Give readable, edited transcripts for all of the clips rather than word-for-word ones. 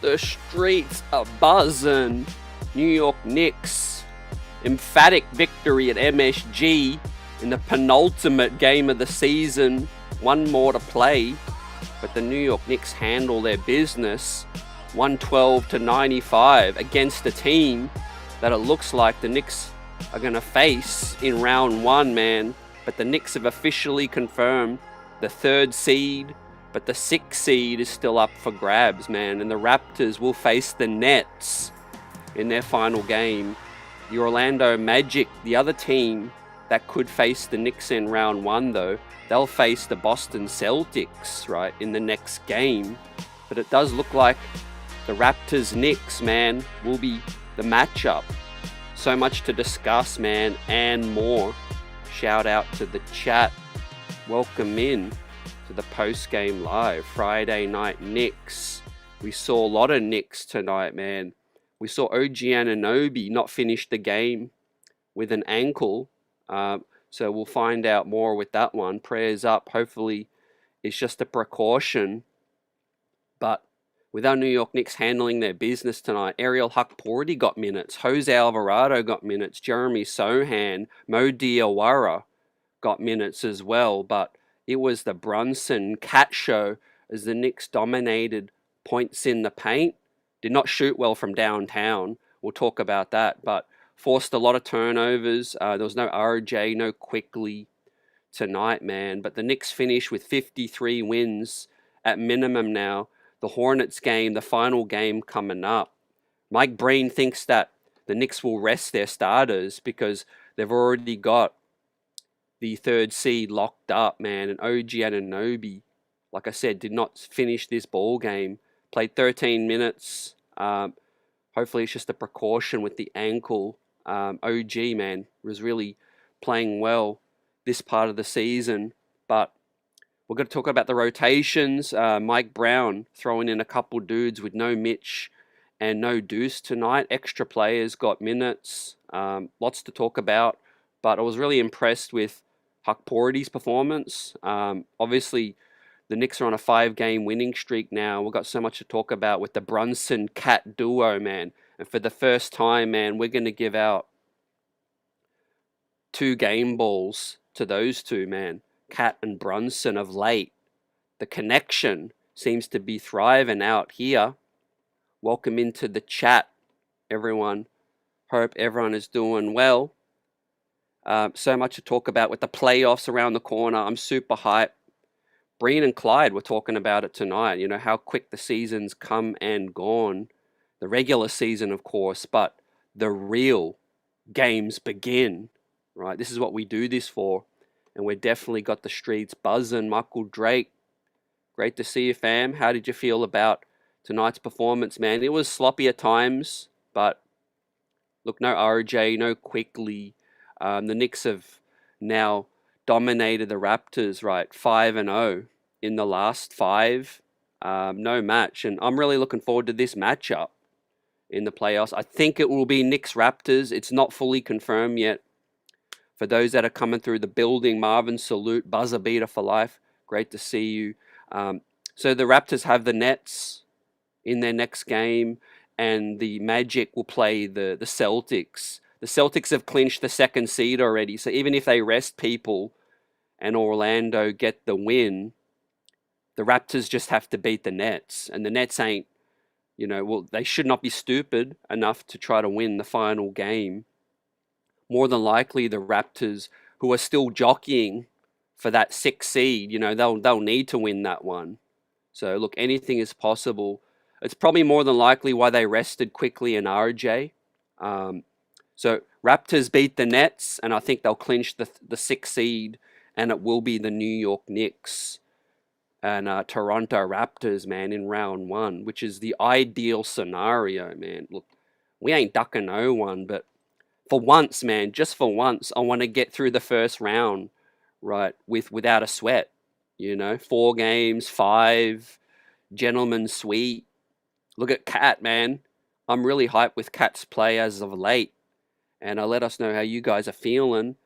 The streets are buzzing. New York Knicks, emphatic victory at MSG in the penultimate game of the season. One more to play, but the New York Knicks handle their business 112-95 against a team that it looks like the Knicks are going to face in round one, man. But the Knicks have officially confirmed the 3rd seed, but the 6th seed is still up for grabs, man. And the Raptors will face the Nets in their final game. The Orlando Magic, the other team that could face the Knicks in round one, though, they'll face the Boston Celtics, right, in the next game. But it does look like the Raptors-Knicks, man, will be the matchup. So much to discuss, man, and more. Shout out to the chat. Welcome in to the post-game live. Friday night Knicks. We saw a lot of Knicks tonight, man. We saw OG Anunoby not finish the game with an ankle. So we'll find out more with that one. Prayers up. Hopefully it's just a precaution. But with our New York Knicks handling their business tonight, Ariel Hukporti got minutes. Jose Alvarado got minutes. Jeremy Sohan, Mo Diawara got minutes as well. But it was the Brunson Cat show as the Knicks dominated points in the paint. Did not shoot well from downtown. We'll talk about that. But forced a lot of turnovers. There was no RJ, no Quickly tonight, man. But the Knicks finished with 53 wins at minimum now. The Hornets game, the final game coming up. Mike Breen thinks that the Knicks will rest their starters because they've already got the 3rd seed locked up, man. And OG Anunoby, like I said, did not finish this ball game. Played 13 minutes. Hopefully it's just a precaution with the ankle. OG, man, was really playing well this part of the season. But we're going to talk about the rotations. Mike Brown throwing in a couple dudes with no Mitch and no Deuce tonight. Extra players got minutes. Lots to talk about. But I was really impressed with Hukporti's performance. Obviously, the Knicks are on a 5-game winning streak now. We've got so much to talk about with the Brunson-Cat duo, man. And for the first time, man, we're going to give out 2 game balls to those two, man. Cat and Brunson of late. The connection seems to be thriving out here. Welcome into the chat, everyone. Hope everyone is doing well. So much to talk about with the playoffs around the corner. I'm super hyped. Breen and Clyde were talking about it tonight. You know, how quick the season's come and gone. The regular season, of course, but the real games begin, right? This is what we do this for. And we've definitely got the streets buzzing. Michael Drake, great to see you, fam. How did you feel about tonight's performance, man? It was sloppy at times, but look, no RJ, no Quickly. The Knicks have now dominated the Raptors, right? 5-0 in the last 5. No match. And I'm really looking forward to this matchup in the playoffs. I think it will be Knicks-Raptors. It's not fully confirmed yet. For those that are coming through the building, Marvin, salute, buzzer beater for life. Great to see you. So the Raptors have the Nets in their next game, and the Magic will play the Celtics. The Celtics have clinched the 2nd seed already, so even if they rest people and Orlando get the win, the Raptors just have to beat the Nets. And the Nets ain't, well, they should not be stupid enough to try to win the final game. More than likely, the Raptors, who are still jockeying for that 6th seed, they'll need to win that one. So, look, anything is possible. It's probably more than likely why they rested Quickly and RJ. So, Raptors beat the Nets, and I think they'll clinch the 6th seed, and it will be the New York Knicks and Toronto Raptors, man, in round one, which is the ideal scenario, man. Look, we ain't ducking no one, but for once, man, just for once, I want to get through the first round, right, without a sweat. 4 games, 5, gentleman's sweep. Look at Cat, man. I'm really hyped with Cat's play as of late. And let us know how you guys are feeling.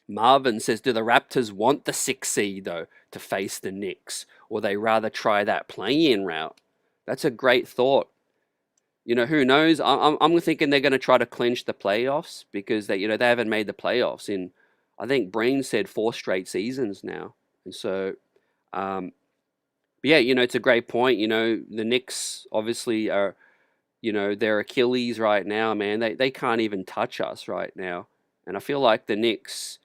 Marvin says, do the Raptors want the 6th seed, though, to face the Knicks? Or they rather try that play-in route? That's a great thought. Who knows? I'm thinking they're going to try to clinch the playoffs because they haven't made the playoffs in, I think Breen said 4 straight seasons now. And so, um, yeah, it's a great point. The Knicks obviously are, their Achilles right now, man. They can't even touch us right now. And I feel like the Knicks,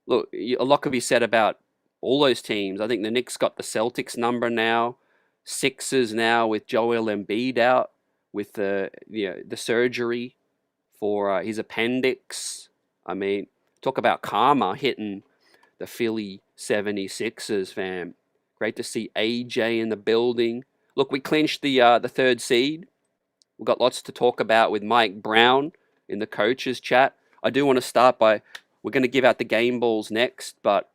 look, a lot could be said about all those teams. I think the Knicks got the Celtics number now, Sixers now with Joel Embiid out with the surgery for his appendix. I mean, talk about karma hitting the Philly 76ers, fam. Great to see AJ in the building. Look, we clinched the third seed. We've got lots to talk about with Mike Brown in the coaches chat. I do want to start by, we're going to give out the game balls next, but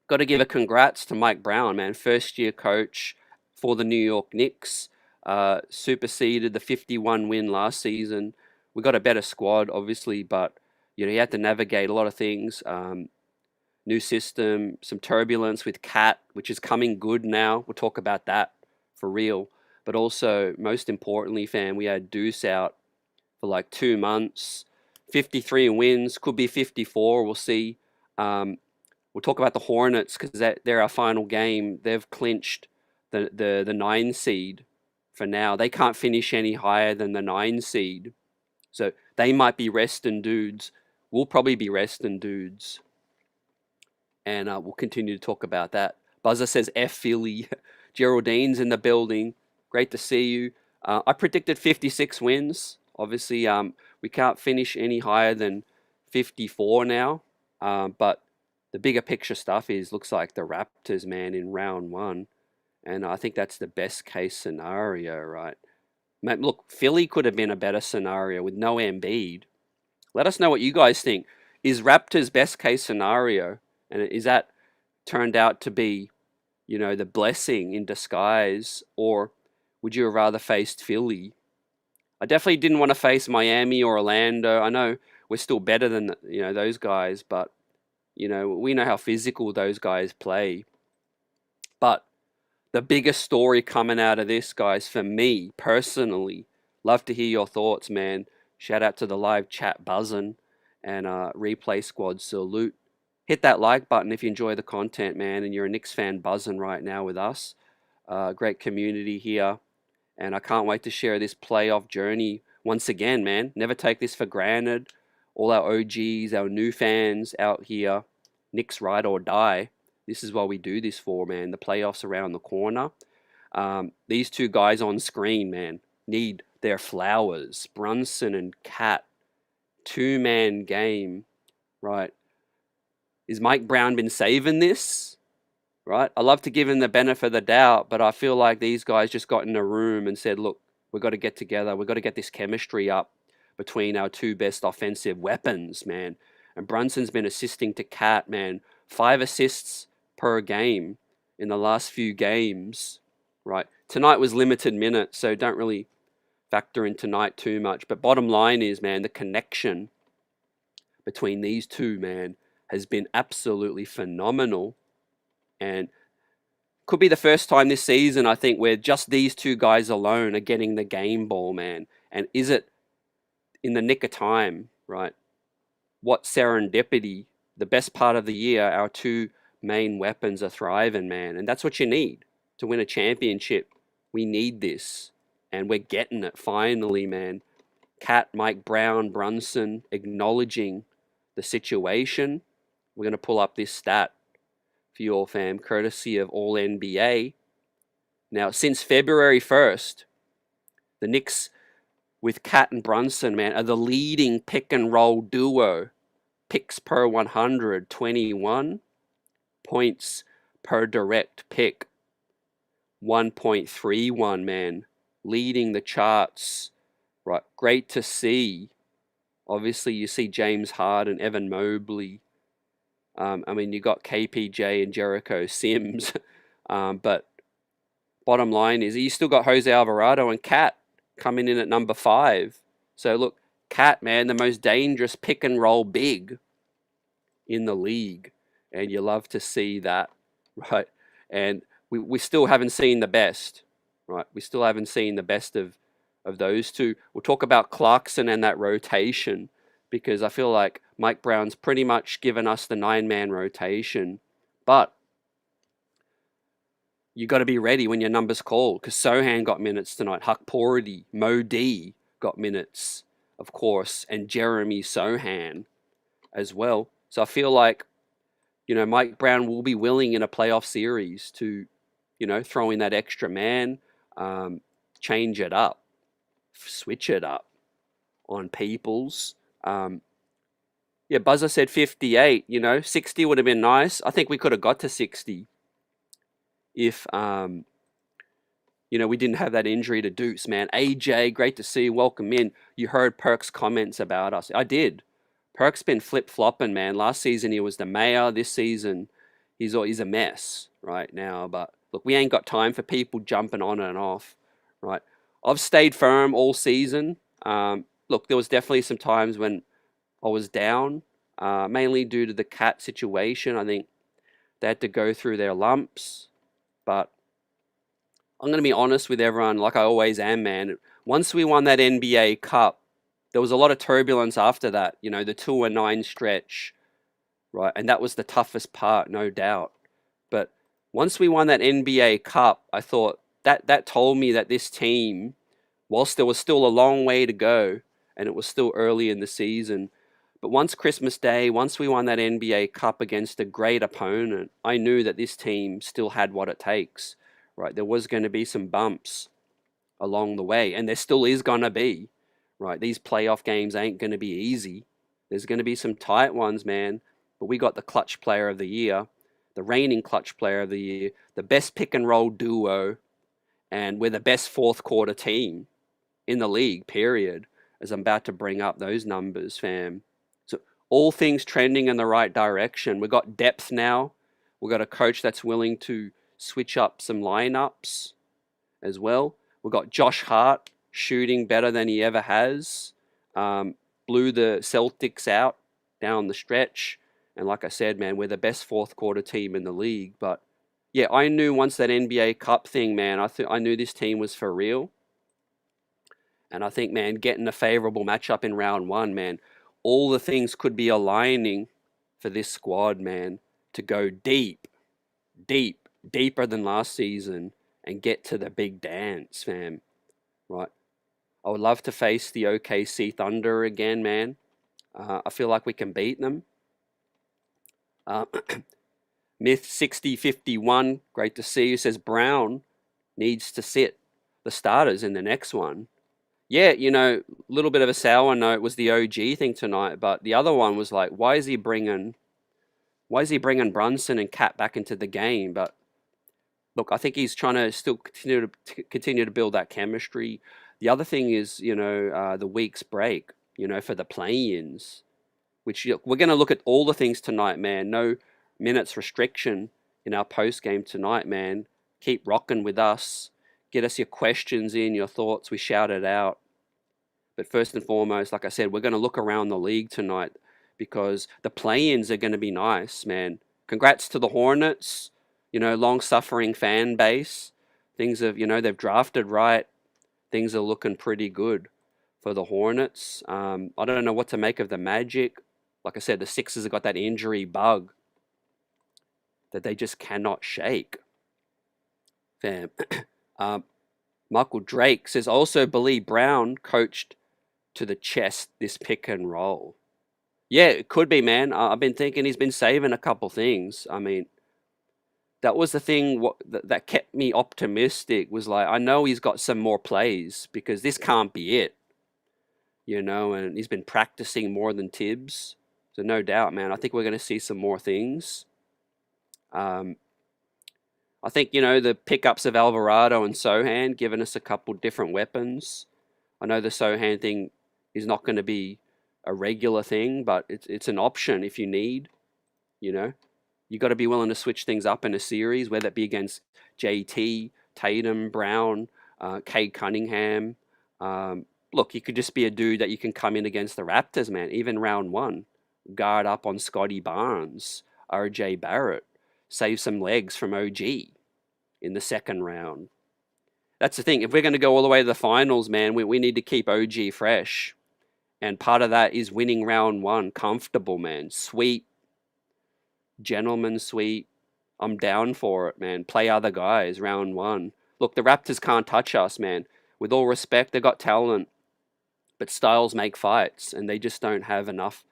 got to give a congrats to Mike Brown, man. First year coach for the New York Knicks. Superseded the 51 win last season. We got a better squad, obviously, but he had to navigate a lot of things. New system, some turbulence with Cat, which is coming good now. We'll talk about that for real. But also, most importantly, fam, we had Deuce out for like 2 months. 53 wins, could be 54. We'll see. We'll talk about the Hornets because they're our final game. They've clinched the 9 seed for now. They can't finish any higher than the 9 seed. So they might be resting dudes. We'll probably be resting dudes. And we'll continue to talk about that. Buzzer says F Philly. Geraldine's in the building. Great to see you. I predicted 56 wins. Obviously, we can't finish any higher than 54 now. But the bigger picture stuff looks like the Raptors, man, in round 1. And I think that's the best case scenario, right? Man, look, Philly could have been a better scenario with no Embiid. Let us know what you guys think. Is Raptors best case scenario? And is that turned out to be, the blessing in disguise? Or would you have rather faced Philly? I definitely didn't want to face Miami or Orlando. I know we're still better than, those guys, but, we know how physical those guys play. But the biggest story coming out of this, guys, for me personally, love to hear your thoughts, man. Shout out to the live chat buzzing and replay squad salute. Hit that like button if you enjoy the content, man, and you're a Knicks fan buzzing right now with us. Great community here, and I can't wait to share this playoff journey once again, man. Never take this for granted. All our OGs, our new fans out here, Knicks ride or die. This is what we do this for, man. The playoffs around the corner. These two guys on screen, man, need their flowers. Brunson and Cat, 2-man game, right? Is Mike Brown been saving this? Right? I love to give him the benefit of the doubt, but I feel like these guys just got in a room and said, look, we've got to get together. We've got to get this chemistry up between our two best offensive weapons, man. And Brunson's been assisting to Cat, man. 5 assists per game in the last few games, right? Tonight was limited minutes, so don't really factor in tonight too much. But bottom line is, man, the connection between these two, man, has been absolutely phenomenal, and could be the first time this season, I think, where just these two guys alone are getting the game ball, man. And is it in the nick of time, right? What serendipity, the best part of the year, our two main weapons are thriving, man. And that's what you need to win a championship. We need this, and we're getting it finally, man. Cat, Mike Brown, Brunson acknowledging the situation. We're going to pull up this stat for you all, fam, courtesy of All NBA. Now, since February 1st, the Knicks with Cat and Brunson, man, are the leading pick and roll duo. Picks per 100, 21. Points per direct pick, 1.31, man. Leading the charts, right? Great to see. Obviously, you see James Harden, Evan Mobley. I mean, you got KPJ and Jericho Sims. But bottom line is, you still got Jose Alvarado and Cat coming in at number 5. So look, Cat, man, the most dangerous pick and roll big in the league. And you love to see that, right? And we still haven't seen the best, right? We still haven't seen the best of those two. We'll talk about Clarkson and that rotation because I feel like Mike Brown's pretty much given us the 9-man rotation, but you got to be ready when your number's called because Sohan got minutes tonight. Hukporty, Mo D got minutes, of course, and Jeremy Sohan as well. So I feel like, Mike Brown will be willing in a playoff series to, throw in that extra man, change it up, switch it up on peoples. Yeah, Buzzer said 58, 60 would have been nice. I think we could have got to 60 if, we didn't have that injury to Deuce, man. AJ, great to see you. Welcome in. You heard Perk's comments about us. I did. Perk's been flip-flopping, man. Last season, he was the mayor. This season, he's a mess right now. But, look, we ain't got time for people jumping on and off, right? I've stayed firm all season. Look, there was definitely some times when I was down, mainly due to the Cat situation. I think they had to go through their lumps. But I'm going to be honest with everyone, like I always am, man. Once we won that NBA Cup, there was a lot of turbulence after that, the 2-9 stretch, right? And that was the toughest part, no doubt. But once we won that NBA Cup, I thought that told me that this team, whilst there was still a long way to go, and it was still early in the season, but once Christmas Day, once we won that NBA Cup against a great opponent, I knew that this team still had what it takes, right? There was going to be some bumps along the way, and there still is going to be, right? These playoff games ain't going to be easy. There's going to be some tight ones, man. But we got the clutch player of the year, the reigning clutch player of the year, the best pick and roll duo, and we're the best fourth quarter team in the league, period, as I'm about to bring up those numbers, fam. So all things trending in the right direction. We've got depth now. We've got a coach that's willing to switch up some lineups as well. We've got Josh Hart shooting better than he ever has. Blew the Celtics out down the stretch. And like I said, man, we're the best fourth quarter team in the league. But yeah, I knew once that NBA Cup thing, man, I knew this team was for real. And I think, man, getting a favorable matchup in round one, man, all the things could be aligning for this squad, man, to go deeper than last season and get to the big dance, fam. Right? I would love to face the OKC Thunder again, man. I feel like we can beat them. Myth 6051, great to see you, says Brown needs to sit the starters in the next one. Yeah, a little bit of a sour note was the OG thing tonight, but the other one was like, why is he bringing Brunson and Cat back into the game? But look, I think he's trying to still continue to build that chemistry. The other thing is, the week's break, for the play-ins, which we're going to look at all the things tonight, man. No minutes restriction in our post-game tonight, man. Keep rocking with us. Get us your questions in, your thoughts. We shout it out. But first and foremost, like I said, we're going to look around the league tonight because the play-ins are going to be nice, man. Congrats to the Hornets. Long-suffering fan base. Things have, they've drafted right. Things are looking pretty good for the Hornets. I don't know what to make of the Magic. Like I said, the Sixers have got that injury bug that they just cannot shake. Fam. Michael Drake says, I also believe Brown coached to the chest this pick and roll. Yeah, it could be, man. I've been thinking he's been saving a couple things. I mean, that was the thing that kept me optimistic was like, I know he's got some more plays because this can't be it, and he's been practicing more than Tibbs. So no doubt, man, I think we're going to see some more things. I think, the pickups of Alvarado and Sohan giving us a couple different weapons. I know the Sohan thing is not going to be a regular thing, but it's an option if you need, You got to be willing to switch things up in a series, whether it be against JT, Tatum, Brown, Cade Cunningham. Look, you could just be a dude that you can come in against the Raptors, man, even round one. Guard up on Scotty Barnes, RJ Barrett. Save some legs from OG in the second round. that's the thing. If we're going to go all the way to the finals, man, we need to keep OG fresh. And part of that is winning round one. Comfortable, man. Sweep. Gentleman sweep. I'm down for it, man. Play other guys round one. Look, the Raptors can't touch us, man. With all respect, they got talent. But styles make fights. And they just don't have enough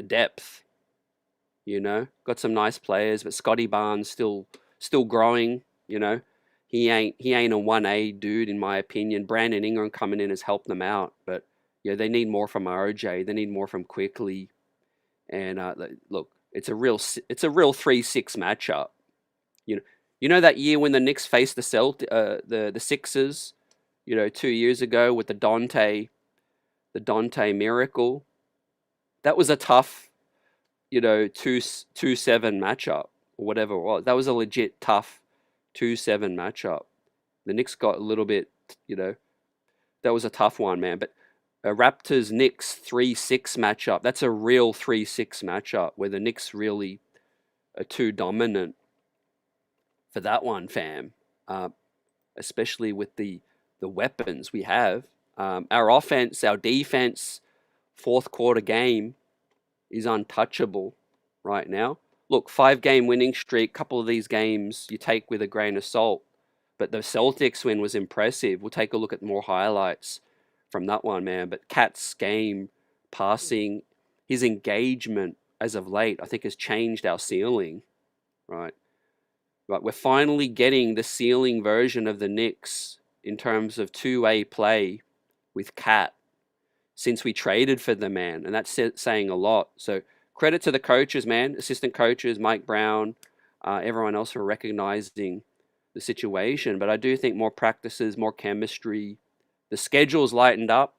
depth. You know, got some nice players, but Scotty Barnes still growing. You know, he ain't a 1A dude in my opinion. Brandon Ingram coming in has helped them out, but yeah, they need more from RJ. They need more from Quickly. And look, it's a real 3-6 matchup. You know, that year when the Knicks faced the Sixers, 2 years ago with the Dante miracle. That was a tough 2-7 matchup or whatever it was. That was a legit tough 2-7 matchup. The Knicks got a little bit, that was a tough one, man. But a Raptors Knicks 3-6 matchup, that's a real 3-6 matchup where the Knicks really are too dominant for that one, fam. Especially with the weapons we have. Our offense, our defense, fourth quarter game is untouchable right now. Look, 5-game winning streak, couple of these games you take with a grain of salt. But the Celtics win was impressive. We'll take a look at more highlights from that one, man. But Cat's game, passing, his engagement as of late, I think has changed our ceiling, right? Right, we're finally getting the ceiling version of the Knicks in terms of two-way play with Cat since we traded for the man, and that's saying a lot. So credit to the coaches, man, assistant coaches, Mike Brown, everyone else for recognizing the situation. But I do think more practices, more chemistry, the schedule's lightened up.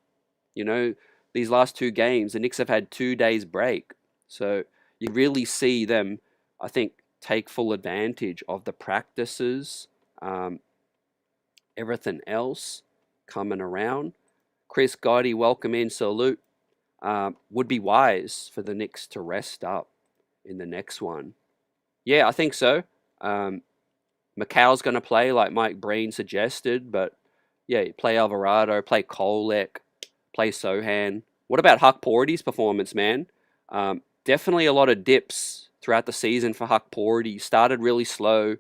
These last 2 games, the Knicks have had 2 days break. So you really see them, I think, take full advantage of the practices, everything else coming around. Chris Gotti, welcome in, salute. Would be wise for the Knicks to rest up in the next one. Yeah, I think so. Macau's going to play like Mike Breen suggested, but yeah, play Alvarado, play Kolek, play Sohan. What about Huck Porty's performance, man? Definitely a lot of dips throughout the season for Huck Porty. Started really slow,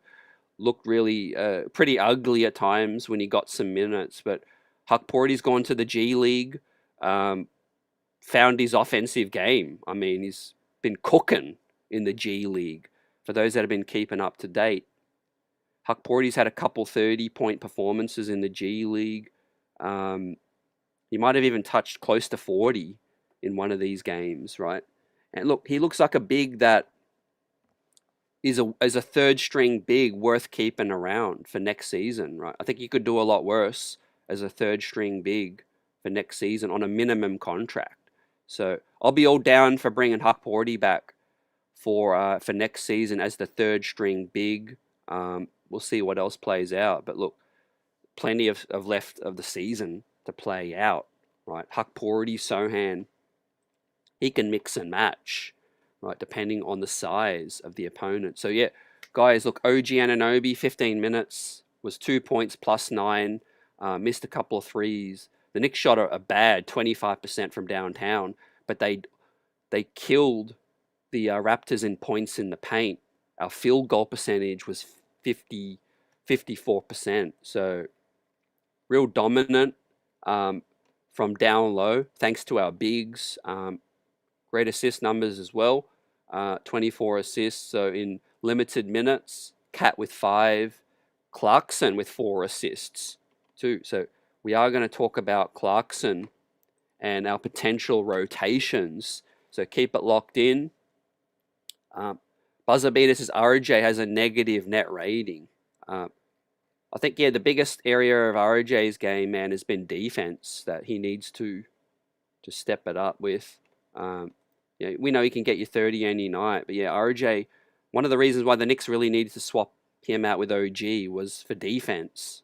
looked really pretty ugly at times when he got some minutes, but Huck Porty's gone to the G League, found his offensive game. I mean, he's been cooking in the G League. For those that have been keeping up to date, Huck Porty's had a couple 30-point performances in the G League. He might have even touched close to 40 in one of these games, right? And look, he looks like a big that is a third string big worth keeping around for next season, right? I think you could do a lot worse as a third string big for next season on a minimum contract. So I'll be all down for bringing Huck Porty back for next season as the third string big. We'll see what else plays out. But look, plenty of left of the season to play out, right? Huck Porty, Sohan, he can mix and match, right, depending on the size of the opponent. So yeah, guys, look, OG Anunoby, 15 minutes, was 2 points plus 9, missed a couple of threes. The Knicks shot a bad 25% from downtown, but they killed the Raptors in points in the paint. Our field goal percentage was 54%. So real dominant from down low, thanks to our bigs. Great assist numbers as well, 24 assists. So in limited minutes, Cat with 5, Clarkson with 4 assists too. So we are going to talk about Clarkson and our potential rotations. So keep it locked in. Buzzer Beater says RJ has a negative net rating. I think, yeah, the biggest area of RJ's game, man, has been defense that he needs to step it up with. We know he can get you 30 any night, but yeah, RJ, one of the reasons why the Knicks really needed to swap him out with OG was for defense.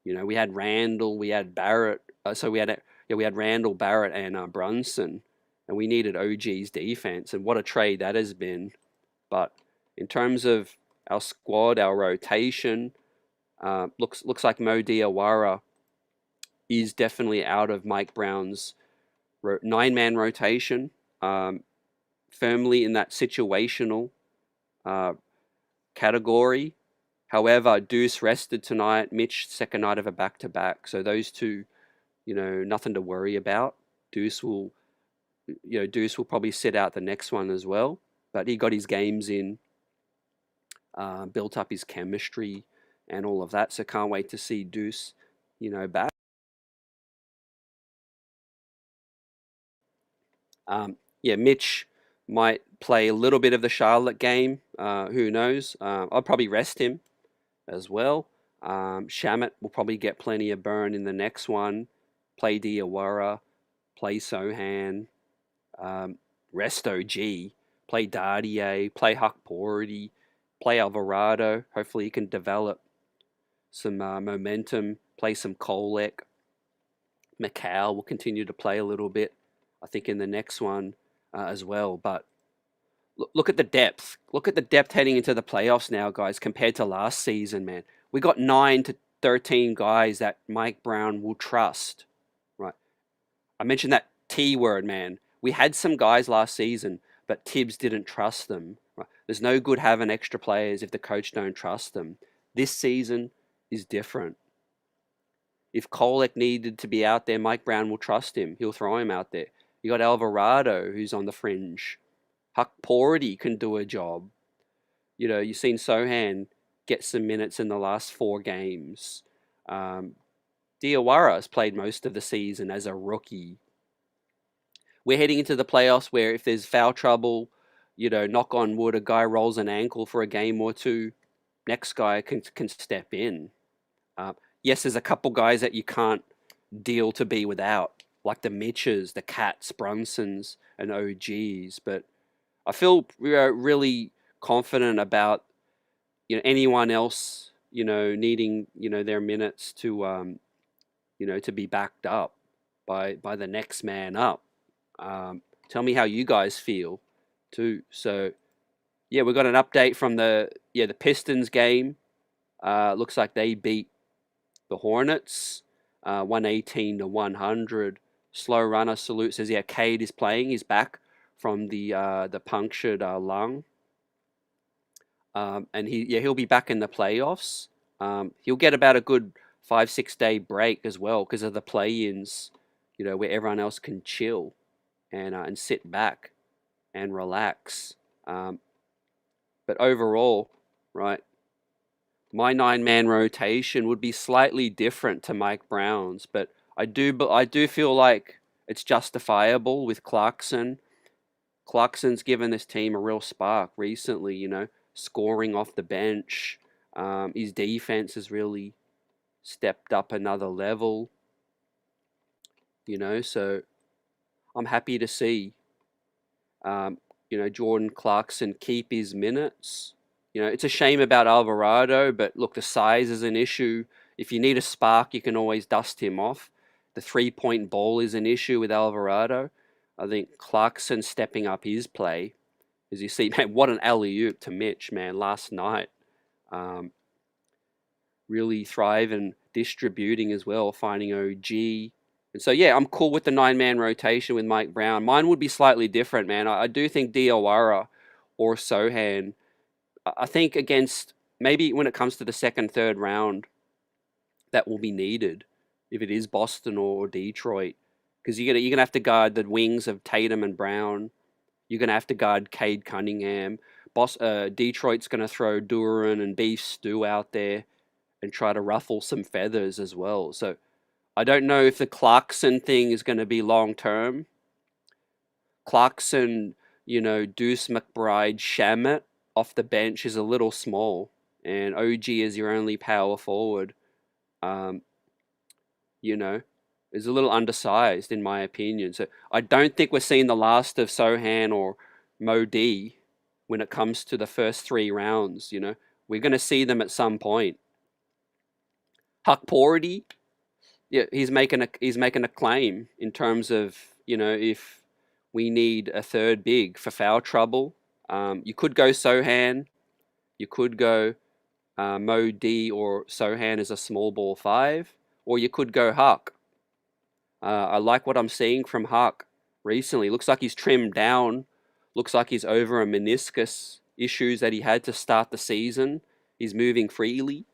We had Randall, we had Barrett, we had Randall, Barrett, and Brunson, and we needed OG's defense, and what a trade that has been. But in terms of our squad, our rotation, Looks like Mo Diawara is definitely out of Mike Brown's 9-man rotation, firmly in that situational category. However, Deuce rested tonight. Mitch, second night of a back-to-back. So those two, nothing to worry about. Deuce will probably sit out the next one as well. But he got his games in, built up his chemistry and all of that. So can't wait to see Deuce, back. Mitch might play a little bit of the Charlotte game. Who knows? I'll probably rest him as well. Shamit will probably get plenty of burn in the next one. Play Diawara, play Sohan, rest OG, play Dardier, play Huckporty, play Alvarado. Hopefully he can develop some momentum, play some Kolek. Macau will continue to play a little bit, I think, in the next one as well. But look at the depth. Look at the depth heading into the playoffs now, guys, compared to last season, man. We got 9 to 13 guys that Mike Brown will trust, right? I mentioned that T word, man. We had some guys last season, but Tibbs didn't trust them. Right? There's no good having extra players if the coach don't trust them. This season is different. If Kolek needed to be out there, Mike Brown will trust him. He'll throw him out there. You got Alvarado, who's on the fringe. Huckporty can do a job. You've seen Sohan get some minutes in the last 4 games. Diawara has played most of the season as a rookie. We're heading into the playoffs where if there's foul trouble, knock on wood, a guy rolls an ankle for a game or two, next guy can step in. Yes, there's a couple guys that you can't deal to be without, like the Mitches, the Cats, Brunsons, and OGs. But I feel really confident about anyone else needing their minutes to to be backed up by the next man up. Tell me how you guys feel too. So yeah, we got an update from the Pistons game. Looks like they beat the Hornets 118 to 100. Slow runner salute says, Cade is playing. He's back from the punctured lung. And he'll be back in the playoffs. He'll get about a good 5-6 day break as well because of the play-ins, where everyone else can chill and sit back and relax. But overall, right, my 9-man rotation would be slightly different to Mike Brown's, but I do feel like it's justifiable with Clarkson. Clarkson's given this team a real spark recently, scoring off the bench. His defense has really stepped up another level, so I'm happy to see, Jordan Clarkson keep his minutes. It's a shame about Alvarado, but look, the size is an issue. If you need a spark, you can always dust him off. The 3-point ball is an issue with Alvarado. I think Clarkson stepping up his play, as you see, man, what an alley-oop to Mitch, man, last night. Really thriving, distributing as well, finding OG. And so, yeah, I'm cool with the 9-man rotation with Mike Brown. Mine would be slightly different, man. I do think Diawara or Sohan, I think against, maybe when it comes to the second, third round, that will be needed if it is Boston or Detroit. Because you're gonna have to guard the wings of Tatum and Brown. You're going to have to guard Cade Cunningham. Detroit's going to throw Duran and Beef Stew out there and try to ruffle some feathers as well. So I don't know if the Clarkson thing is going to be long-term. Clarkson, Deuce McBride, Shamit off the bench is a little small. And OG is your only power forward. Is a little undersized in my opinion. So I don't think we're seeing the last of Sohan or Modi when it comes to the first 3 rounds. We're going to see them at some point. Huckporty, yeah, he's making a claim in terms of if we need a third big for foul trouble. You could go Sohan, you could go Mo D or Sohan as a small ball 5, or you could go Huck. I like what I'm seeing from Huck recently. Looks like he's trimmed down. Looks like he's over a meniscus issues that he had to start the season. He's moving freely.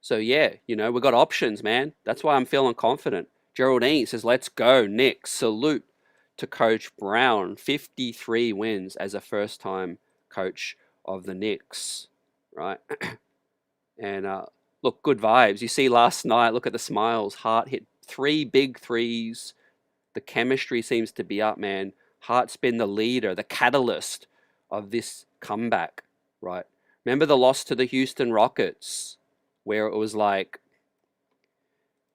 So yeah, we've got options, man. That's why I'm feeling confident. Geraldine says, "Let's go, Knicks." Salute to Coach Brown. 53 wins as a first-time coach of the Knicks, right? And look, good vibes. You see last night, look at the smiles. Hart hit 3 big threes. The chemistry seems to be up, man. Hart's been the leader, the catalyst of this comeback, right? Remember the loss to the Houston Rockets, where it was like,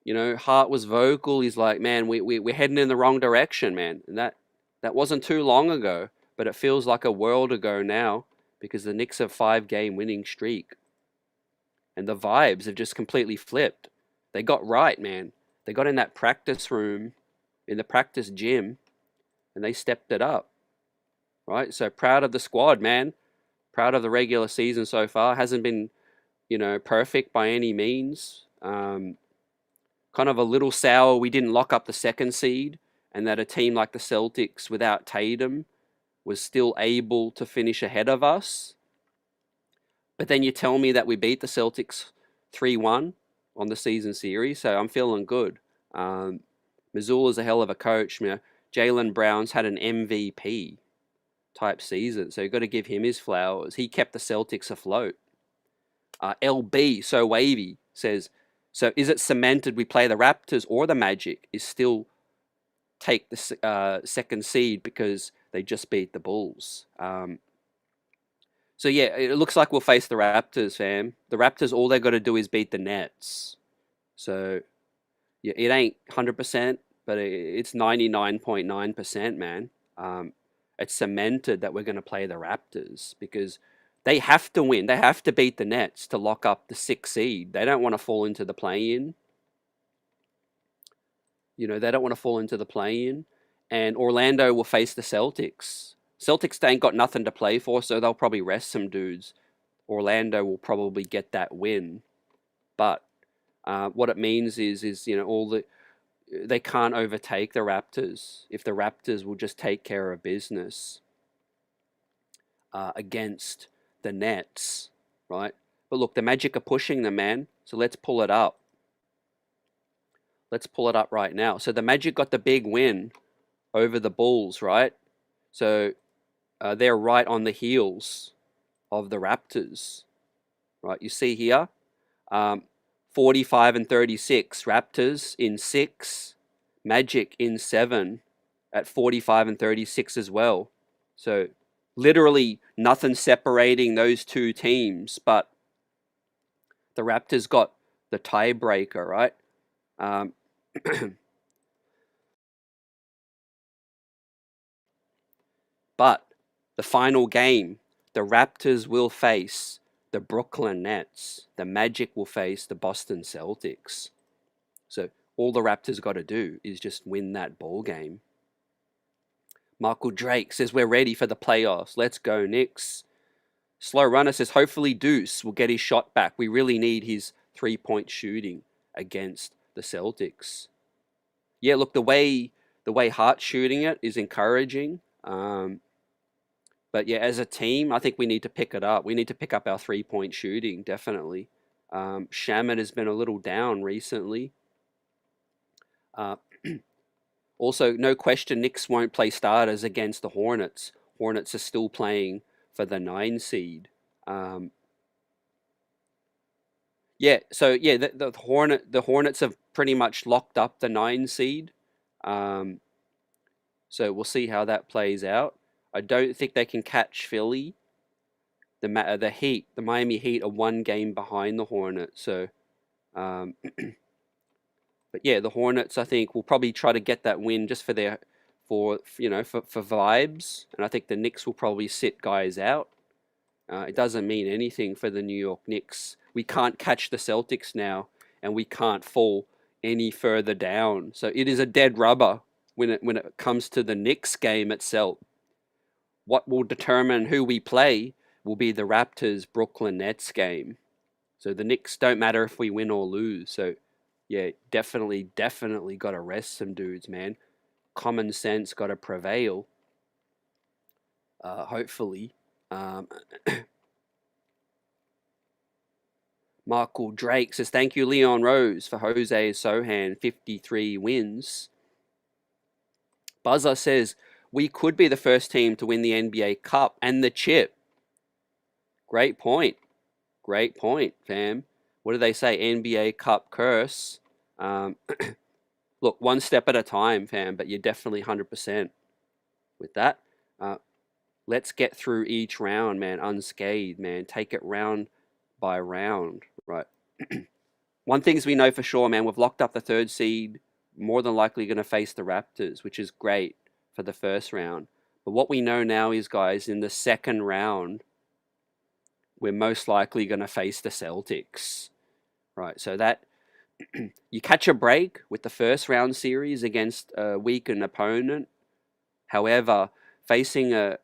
Hart was vocal. He's like, man, we're heading in the wrong direction, man. And that wasn't too long ago, but it feels like a world ago now because the Knicks have 5-game winning streak. And the vibes have just completely flipped. They got right, man. They got in that practice room, in the practice gym, and they stepped it up, right? So proud of the squad, man. Proud of the regular season so far. Hasn't been, perfect by any means. Kind of a little sour we didn't lock up the second seed, and that a team like the Celtics without Tatum was still able to finish ahead of us. But then you tell me that we beat the Celtics 3-1 on the season series, so I'm feeling good. Missoula's a hell of a coach. Jaylen Brown's had an MVP type season, so you've got to give him his flowers. He kept the Celtics afloat. LB, so wavy, says, so is it cemented we play the Raptors or the Magic is still take the second seed because they just beat the Bulls? So yeah, it looks like we'll face the Raptors, fam. The Raptors, all they got to do is beat the Nets. So yeah, it ain't 100%, but it's 99.9%, man. It's cemented that we're going to play the Raptors because they have to win. They have to beat the Nets to lock up the 6th seed. They don't want to fall into the play-in. They don't want to fall into the play-in. And Orlando will face the Celtics. Celtics, they ain't got nothing to play for, so they'll probably rest some dudes. Orlando will probably get that win. But what it means is they can't overtake the Raptors if the Raptors will just take care of business against the Nets, right? But look, the Magic are pushing them, man. So let's pull it up. Let's pull it up right now. So the Magic got the big win over the Bulls, right? So they're right on the heels of the Raptors, right? You see here, 45 and 36, Raptors in 6, Magic in 7 at 45 and 36 as well. So literally nothing separating those two teams, but the Raptors got the tiebreaker, right? But the final game, the Raptors will face the Brooklyn Nets. The Magic will face the Boston Celtics. So all the Raptors got to do is just win that ball game. Michael Drake says, we're ready for the playoffs. Let's go, Knicks. Slow Runner says, hopefully Deuce will get his shot back. We really need his 3-point shooting against the Celtics. Yeah, look, the way Hart's shooting it is encouraging. But yeah, as a team, I think we need to pick it up. We need to pick up our 3-point shooting, definitely. Shaman has been a little down recently. Also, no question, Knicks won't play starters against the Hornets. Hornets are still playing for the 9 seed. Yeah, so yeah, the Hornets have pretty much locked up the 9 seed. So we'll see how that plays out. I don't think they can catch Philly. The Miami Heat are 1 game behind the Hornets. So, but yeah, the Hornets, I think, will probably try to get that win just for vibes. And I think the Knicks will probably sit guys out. It doesn't mean anything for the New York Knicks. We can't catch the Celtics now, and we can't fall any further down. So it is a dead rubber when it comes to the Knicks game itself. What will determine who we play will be the Raptors Brooklyn Nets game. So the Knicks don't matter if we win or lose. So yeah, definitely got to rest some dudes, man. Common sense got to prevail. Hopefully. Michael Drake says, thank you, Leon Rose, for Jose Sohan, 53 wins. Buzzer says, we could be the first team to win the NBA Cup and the chip. Great point. Great point, fam. What do they say? NBA Cup curse. Look, one step at a time, fam, but you're definitely 100% with that. Let's get through each round, man, unscathed, man. Take it round by round, right? One thing's we know for sure, man, we've locked up the third seed, more than likely going to face the Raptors, which is great for the first round. But what we know now is, guys, in the second round, we're most likely going to face the Celtics, right? So that you catch a break with the first round series against a weakened opponent. However, facing a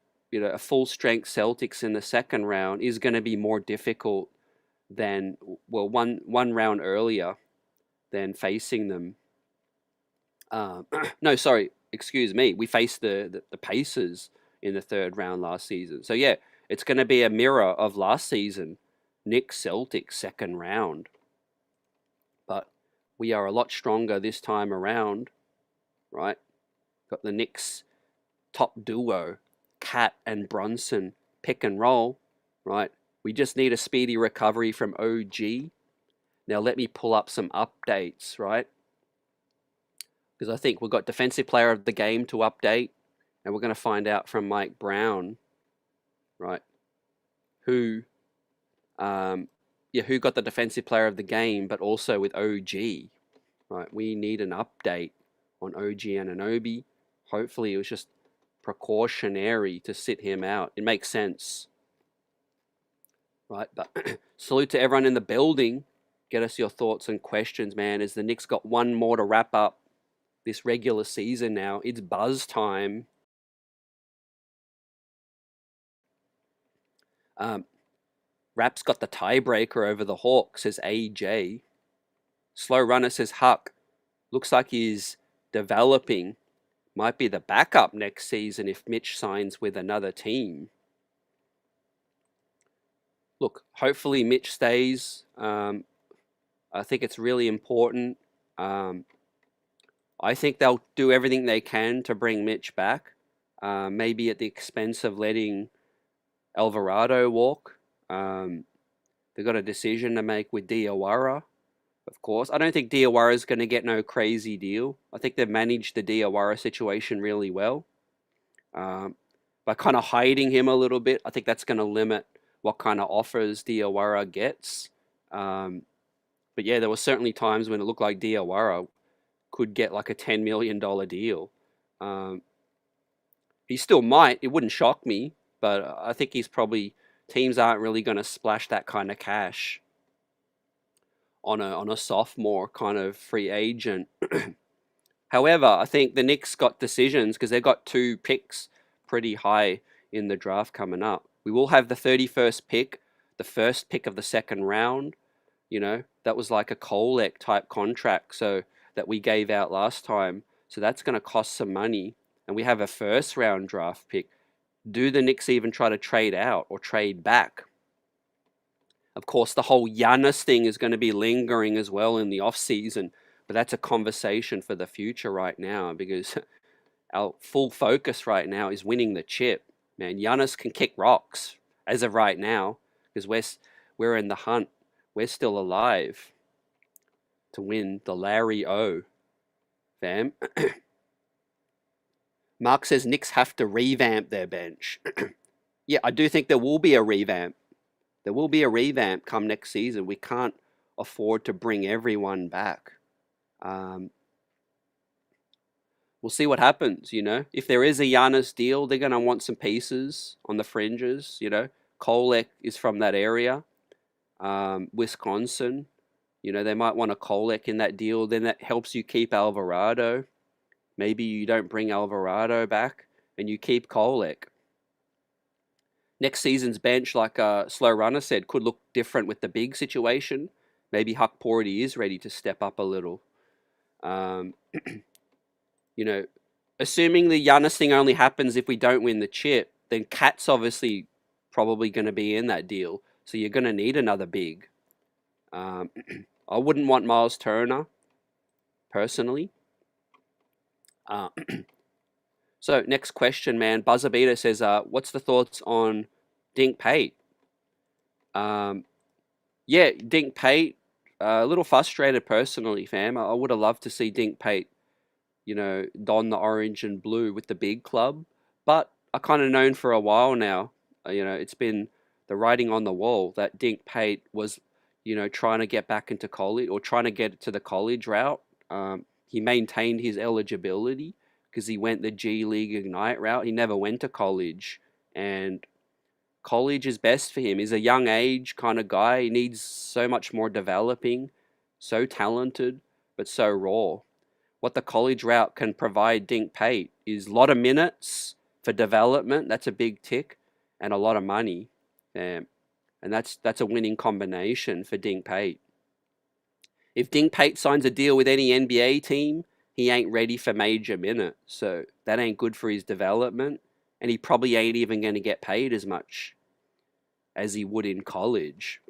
full strength Celtics in the second round is going to be more difficult than one round earlier than facing them. No, sorry, excuse me. We faced the Pacers in the third round last season. So yeah, it's going to be a mirror of last season. Knicks Celtics second round. But we are a lot stronger this time around, right? Got the Knicks top duo, Cat and Brunson, pick and roll, right? We just need a speedy recovery from OG. Now let me pull up some updates, right? Because I think we've got defensive player of the game to update, and we're going to find out from Mike Brown, right? Who got the defensive player of the game, but also with OG, right? We need an update on OG Anunoby. Hopefully it was just precautionary to sit him out. It makes sense, right? But salute to everyone in the building. Get us your thoughts and questions, man. As the Knicks got one more to wrap up this regular season now. It's buzz time. Raps got the tiebreaker over the Hawks, says AJ. Slow Runner says Huck. Looks like he's developing. Might be the backup next season if Mitch signs with another team. Look, hopefully Mitch stays. I think it's really important. I think they'll do everything they can to bring Mitch back. Maybe at the expense of letting Alvarado walk. They've got a decision to make with Diawara, of course. I don't think Diawara is going to get no crazy deal. I think they've managed the Diawara situation really well. By kind of hiding him a little bit, I think that's going to limit what kind of offers Diawara gets. But yeah, there were certainly times when it looked like Diawara could get like a $10 million deal. He still might. It wouldn't shock me, but I think teams aren't really going to splash that kind of cash on a sophomore kind of free agent. However, I think the Knicks got decisions because they've got 2 picks pretty high in the draft coming up. We will have the 31st pick, the first pick of the second round. That was like a Kolek type contract that we gave out last time. So that's going to cost some money. And we have a first round draft pick. Do the Knicks even try to trade out or trade back? Of course, the whole Giannis thing is going to be lingering as well in the off-season, but that's a conversation for the future right now because our full focus right now is winning the chip. Man, Giannis can kick rocks as of right now because we're in the hunt. We're still alive to win the Larry O. Fam. Mark says Knicks have to revamp their bench. Yeah, I do think there will be a revamp. There will be a revamp come next season. We can't afford to bring everyone back. We'll see what happens, If there is a Giannis deal, they're going to want some pieces on the fringes, Kolek is from that area. Wisconsin, they might want a Kolek in that deal. Then that helps you keep Alvarado. Maybe you don't bring Alvarado back and you keep Kolek. Next season's bench, like Slow Runner said, could look different with the big situation. Maybe Huck Porty is ready to step up a little. Um, you know, assuming the Giannis thing only happens if we don't win the chip, then Cat's obviously probably going to be in that deal. So you're going to need another big. I wouldn't want Miles Turner, personally. So next question, man. Buzzer Beater says, what's the thoughts on Dink Pate? Yeah, Dink Pate, a little frustrated personally, fam. I would have loved to see Dink Pate, don the orange and blue with the big club. But I kind of known for a while now, it's been the writing on the wall that Dink Pate was, trying to get back into college or trying to get to the college route. He maintained his eligibility because he went the G League Ignite route. He never went to college, and college is best for him. He's a young age kind of guy. He needs so much more developing, so talented, but so raw. What the college route can provide Dink Pate is a lot of minutes for development. That's a big tick, and a lot of money. And that's a winning combination for Dink Pate. If Dink Pate signs a deal with any NBA team, he ain't ready for major minutes. So that ain't good for his development. And he probably ain't even going to get paid as much as he would in college.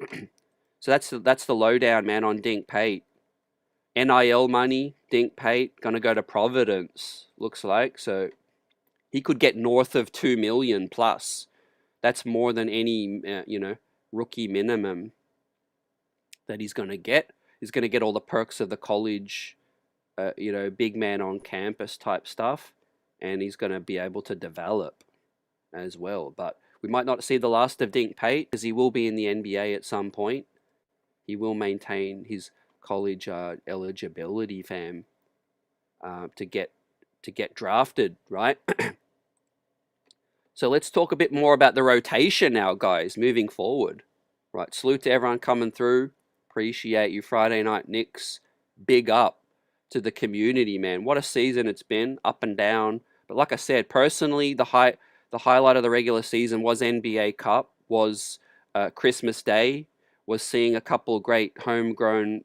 So that's the lowdown, man, on Dink Pate. NIL money, Dink Pate, going to go to Providence, looks like. So he could get north of 2 million plus. That's more than any, rookie minimum that he's going to get. He's going to get all the perks of the college, big man on campus type stuff. And he's going to be able to develop as well. But we might not see the last of Dink Pate because he will be in the NBA at some point. He will maintain his college eligibility, fam, to get drafted, right? So let's talk a bit more about the rotation now, guys, moving forward. Right, salute to everyone coming through. Appreciate you, Friday Night Knicks. Big up to the community, man. What a season it's been, up and down. But like I said, personally, the highlight of the regular season was NBA Cup, was Christmas Day, was seeing a couple of great homegrown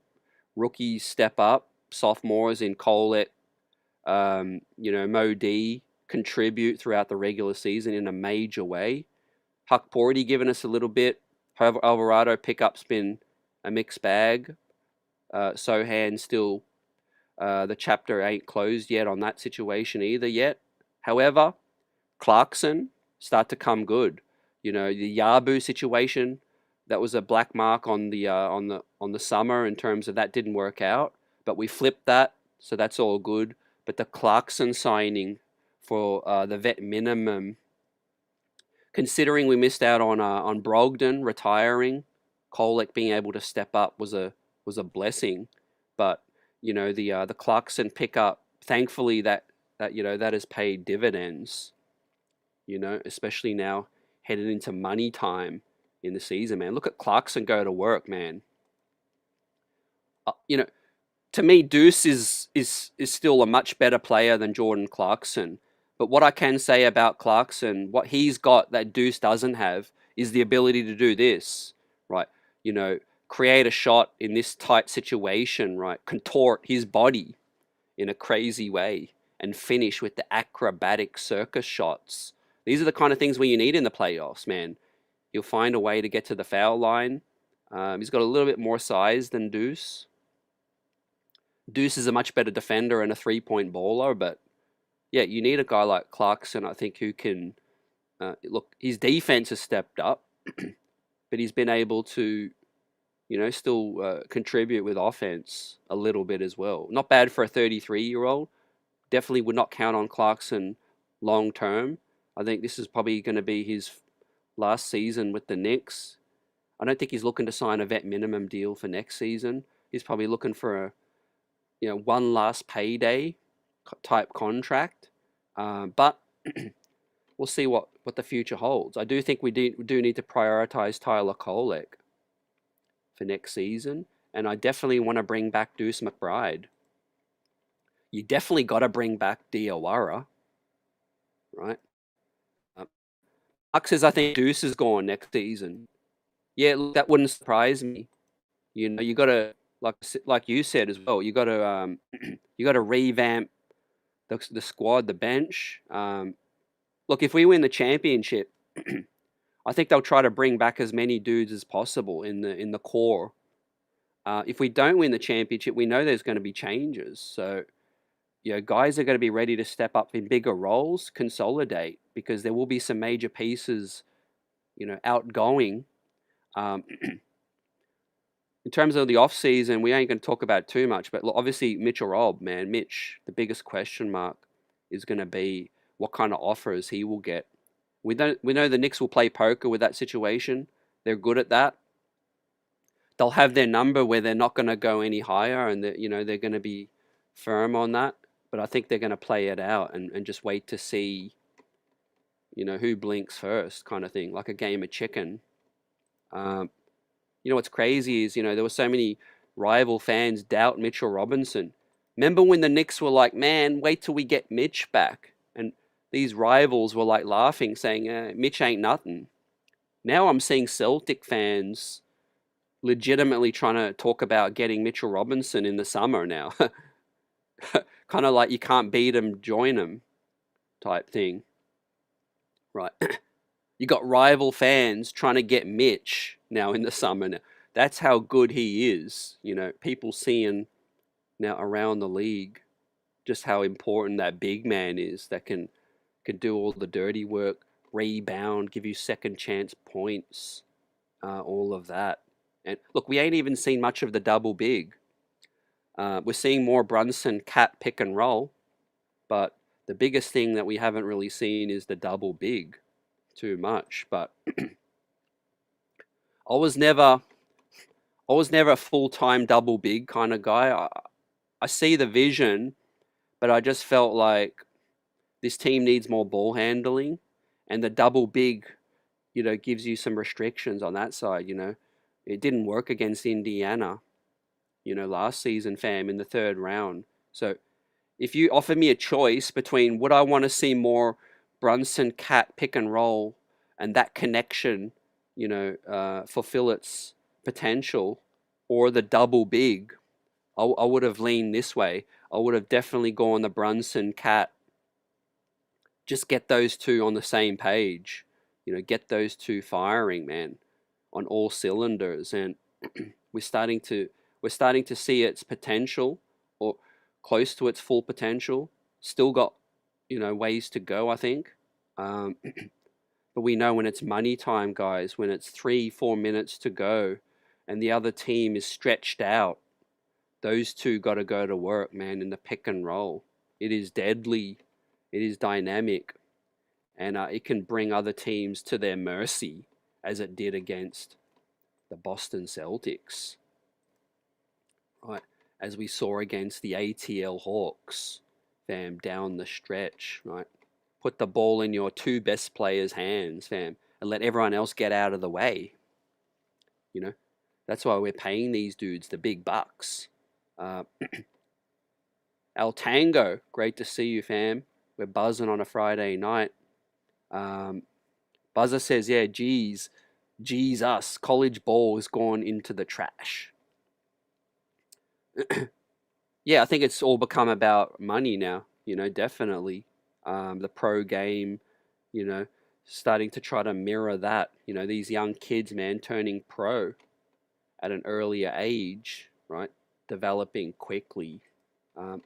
rookies step up, sophomores in Colette, Mo D, contribute throughout the regular season in a major way. Huck Porty giving us a little bit. Alvarado pickup's been a mixed bag. Sohan still, the chapter ain't closed yet on that situation either yet. However, Clarkson start to come good. The Yabu situation, that was a black mark on the summer in terms of that didn't work out, but we flipped that, so that's all good. But the Clarkson signing for the vet minimum, considering we missed out on Brogdon retiring, Kolek being able to step up was a blessing. But the Clarkson pickup, thankfully that has paid dividends. Especially now headed into money time in the season, man. Look at Clarkson go to work, man. To me, Deuce is still a much better player than Jordan Clarkson. But what I can say about Clarkson, what he's got that Deuce doesn't have, is the ability to do this, right? Create a shot in this tight situation, right? Contort his body in a crazy way and finish with the acrobatic circus shots. These are the kind of things where you need in the playoffs, man. He'll find a way to get to the foul line. He's got a little bit more size than Deuce. Deuce is a much better defender and a three-point baller, but yeah, you need a guy like Clarkson, I think, who can look. His defense has stepped up, but he's been able to, still contribute with offense a little bit as well. Not bad for a 33-year-old. Definitely would not count on Clarkson long term. I think this is probably going to be his last season with the Knicks. I don't think he's looking to sign a vet minimum deal for next season. He's probably looking for a one last payday type contract. But we'll see what the future holds. I do think we do need to prioritize Tyler Kolek for next season, and I definitely want to bring back Deuce McBride. You definitely got to bring back Diawara, right? says I think Deuce is gone next season. Yeah, look, that wouldn't surprise me. You got to like you said as well. You got to you got to revamp the squad, the bench. Look, if we win the championship, I think they'll try to bring back as many dudes as possible in the core. If we don't win the championship, we know there's going to be changes. So, guys are going to be ready to step up in bigger roles, consolidate, because there will be some major pieces, outgoing. Um, in terms of the off season, we ain't going to talk about it too much, but obviously Mitchell Robb, man, Mitch, the biggest question mark is going to be what kind of offers he will get. We know the Knicks will play poker with that situation. They're good at that. They'll have their number where they're not going to go any higher, and they're going to be firm on that. But I think they're going to play it out and just wait to see, who blinks first, kind of thing, like a game of chicken. What's crazy is, there were so many rival fans doubt Mitchell Robinson. Remember when the Knicks were like, man, wait till we get Mitch back? And these rivals were like laughing, saying, Mitch ain't nothing. Now I'm seeing Celtic fans legitimately trying to talk about getting Mitchell Robinson in the summer now. Kind of like you can't beat him, join him type thing. Right. You got rival fans trying to get Mitch now in the summer. Now, that's how good he is. People seeing now around the league just how important that big man is that can do all the dirty work, rebound, give you second chance points, all of that. And look, we ain't even seen much of the double big. We're seeing more Brunson cat pick and roll, but the biggest thing that we haven't really seen is the double big too much. But I was never a full-time double big kind of guy. I see the vision, but I just felt like this team needs more ball handling, and the double big, gives you some restrictions on that side. It didn't work against Indiana, last season, fam, in the third round. So if you offer me a choice between would I want to see more Brunson cat pick and roll and that connection, fulfill its potential, or the double big, I would have leaned this way. I would have definitely gone the Brunson cat. Just get those two on the same page, get those two firing, man, on all cylinders. And we're starting to see its potential, or close to its full potential. Still got, ways to go, I think. But we know when it's money time, guys, when it's 3-4 minutes to go and the other team is stretched out, those two got to go to work, man, in the pick and roll. It is deadly. It is dynamic. And it can bring other teams to their mercy, as it did against the Boston Celtics. Right, as we saw against the ATL Hawks, fam, down the stretch, right? Put the ball in your two best players' hands, fam, and let everyone else get out of the way. That's why we're paying these dudes the big bucks. El Tango, great to see you, fam. We're buzzing on a Friday night. Buzzer says, yeah, geez us, college ball has gone into the trash. Yeah, I think it's all become about money now, definitely. The pro game, starting to try to mirror that. These young kids, man, turning pro at an earlier age, right? Developing quickly. But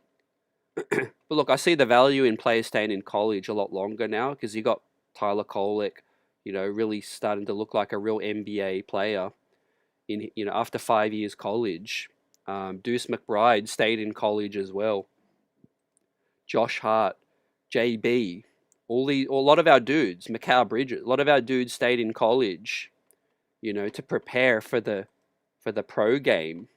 look, I see the value in players staying in college a lot longer now, because you got Tyler Kolek, really starting to look like a real NBA player in, after 5 years college. Deuce McBride stayed in college as well. Josh Hart, JB, a lot of our dudes, Mikal Bridges, a lot of our dudes stayed in college, to prepare for the pro game.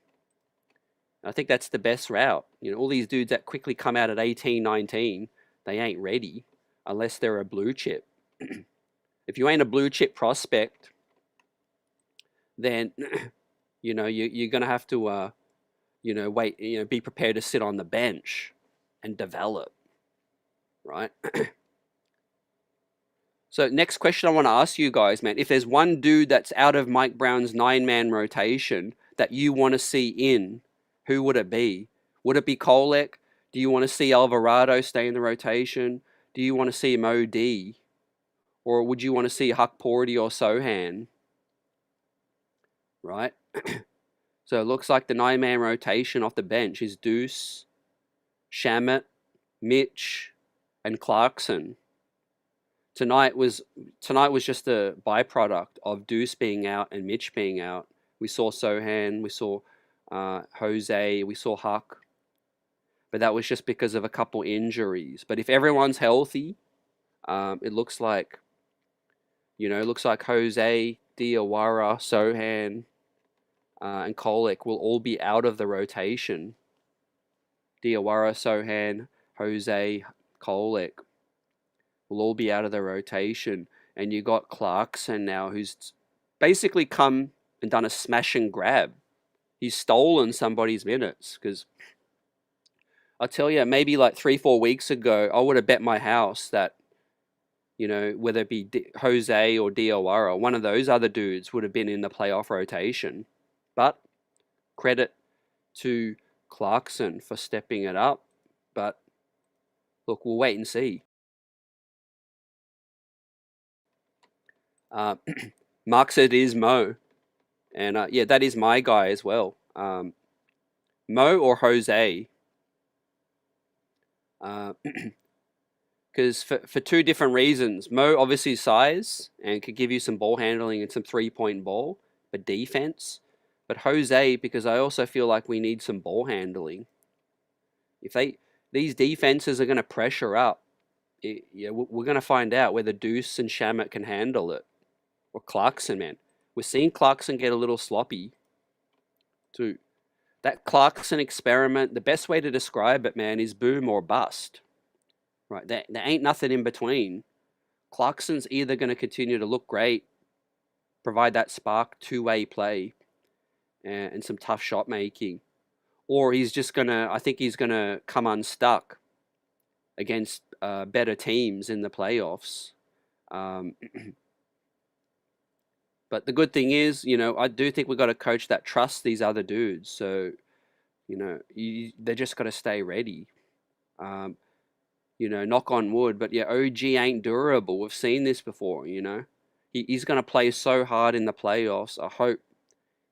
I think that's the best route. All these dudes that quickly come out at 18, 19, they ain't ready unless they're a blue chip. If you ain't a blue chip prospect, then you're gonna have to wait, be prepared to sit on the bench and develop, right? So next question I want to ask you guys, man. If there's one dude that's out of Mike Brown's 9-man rotation that you want to see in, who would it be? Would it be Kolek? Do you want to see Alvarado stay in the rotation? Do you want to see Mo D? Or would you want to see Huck Porty or Sohan? Right? So it looks like the 9-man rotation off the bench is Deuce, Shamet, Mitch, and Clarkson. Tonight was just a byproduct of Deuce being out and Mitch being out. We saw Sohan, we saw Jose, we saw Huck, but that was just because of a couple injuries. But if everyone's healthy, it looks like Jose, Diawara, Sohan, and Kolek will all be out of the rotation. Diawara, Sohan, Jose, Kolek will all be out of the rotation. And you got Clarkson now, who's basically come and done a smash and grab. He's stolen somebody's minutes. Because I'll tell you, maybe like 3-4 weeks ago, I would have bet my house that, whether it be Jose or Diawara, one of those other dudes would have been in the playoff rotation. But credit to Clarkson for stepping it up. But look, we'll wait and see. Mark said it is Mo. And yeah, that is my guy as well. Mo or Jose. Because for two different reasons. Mo, obviously size, and could give you some ball handling and some three-point ball, but defense. But Jose, because I also feel like we need some ball handling. If these defenses are going to pressure up, we're going to find out whether Deuce and Shamet can handle it. Or Clarkson, man. We're seeing Clarkson get a little sloppy, too. That Clarkson experiment, the best way to describe it, man, is boom or bust. Right? There ain't nothing in between. Clarkson's either going to continue to look great, provide that spark, two-way play, and some tough shot making, or he's just I think he's going to come unstuck against better teams in the playoffs. But the good thing is, I do think we've got a coach that trusts these other dudes. So, they're just got to stay ready. Knock on wood. But yeah, OG ain't durable. We've seen this before, He's going to play so hard in the playoffs. I hope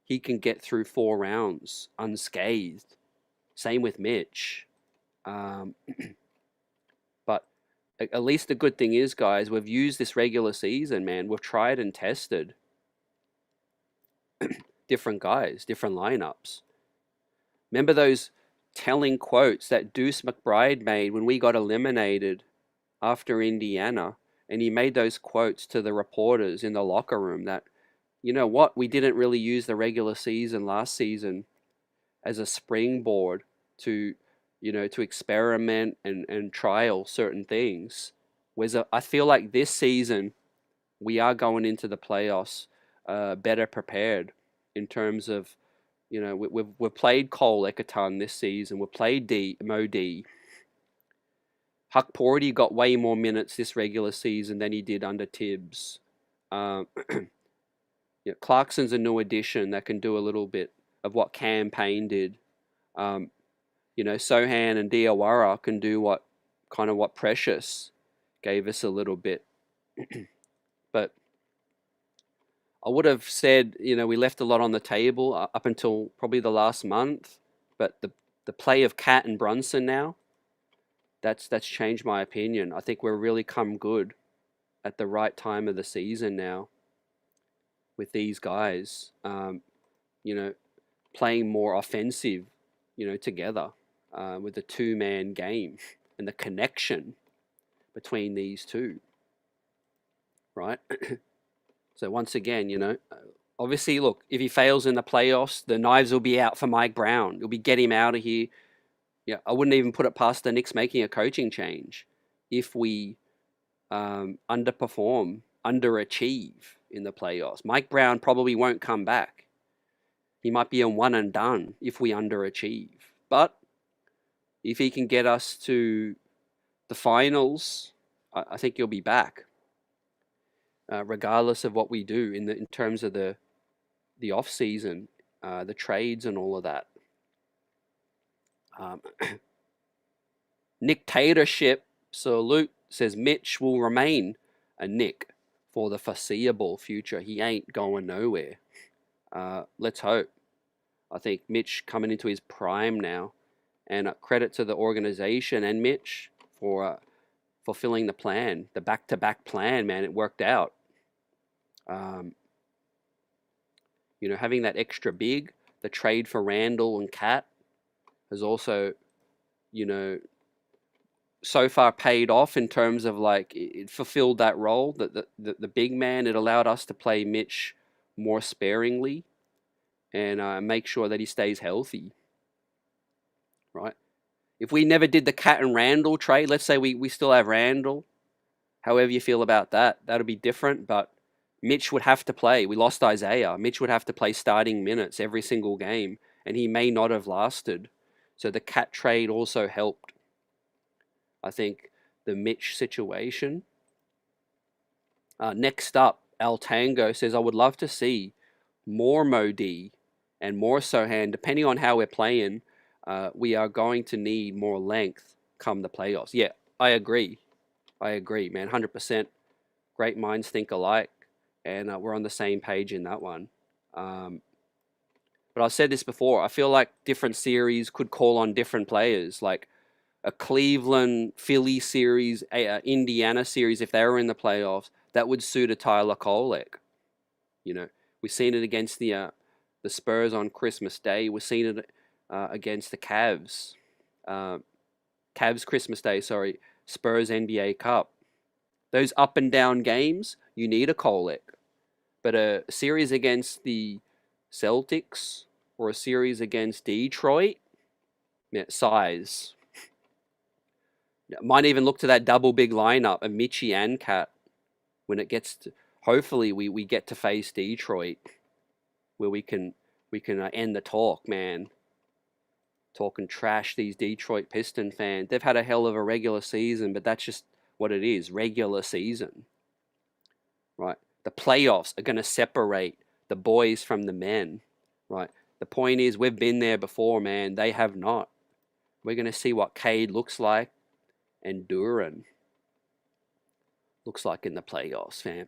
he can get through 4 rounds unscathed. Same with Mitch. But at least the good thing is, guys, we've used this regular season, man. We've tried and tested different guys, different lineups. Remember those telling quotes that Deuce McBride made when we got eliminated after Indiana? And he made those quotes to the reporters in the locker room that, you know what, we didn't really use the regular season last season as a springboard to, to experiment and trial certain things. Whereas I feel like this season we are going into the playoffs better prepared in terms of, we've played Kolek a ton this season. We've played Mo D. Huck Porty got way more minutes this regular season than he did under Tibbs. Clarkson's a new addition that can do a little bit of what Cam Payne did. Sohan and Diawara can do what Precious gave us a little bit. But I would have said, we left a lot on the table up until probably the last month. But the play of Cat and Brunson now, that's changed my opinion. I think we're really come good at the right time of the season now with these guys, playing more offensive, together with the 2-man game and the connection between these two, right? So once again, obviously, look, if he fails in the playoffs, the knives will be out for Mike Brown. You'll be get him out of here. Yeah, I wouldn't even put it past the Knicks making a coaching change if we underperform, underachieve in the playoffs. Mike Brown probably won't come back. He might be a one and done if we underachieve. But if he can get us to the finals, I think he'll be back. regardless of what we do in terms of the off season, the trades and all of that. Dictatorship salute says Mitch will remain a Nick for the foreseeable future. He ain't going nowhere. Let's hope. I think Mitch coming into his prime now, and credit to the organization and Mitch for fulfilling the plan, the back-to-back plan. Man, it worked out. Having that extra big, the trade for Randall and Cat has also, so far paid off in terms of like it fulfilled that role. The big man, it allowed us to play Mitch more sparingly and make sure that he stays healthy. Right? If we never did the Cat and Randall trade, let's say we still have Randall, however you feel about that, that'll be different. But Mitch would have to play. We lost Isaiah. Mitch would have to play starting minutes every single game, and he may not have lasted. So the Cat trade also helped. I think the Mitch situation. Next up, Al Tango says, I would love to see more Modi and more Sohan. Depending on how we're playing, we are going to need more length come the playoffs. Yeah, I agree, man. 100%. Great minds think alike, and we're on the same page in that one. But I've said this before. I feel like different series could call on different players. Like a Cleveland Philly series, Indiana series, if they were in the playoffs, that would suit a Tyler Kolek. We've seen it against the Spurs on Christmas Day. We've seen it against the Cavs. Cavs Christmas Day, sorry. Spurs NBA Cup. Those up and down games, you need a Kolek. But a series against the Celtics or a series against Detroit, size. Might even look to that double big lineup of Mitchie and Cat when it gets to, hopefully we get to face Detroit, where we can end the talk, man. Talking trash, these Detroit Piston fans. They've had a hell of a regular season, but that's just what it is, regular season. Right? The playoffs are going to separate the boys from the men. Right? The point is, we've been there before, man. They have not. We're going to see what Cade looks like and Duran looks like in the playoffs, fam.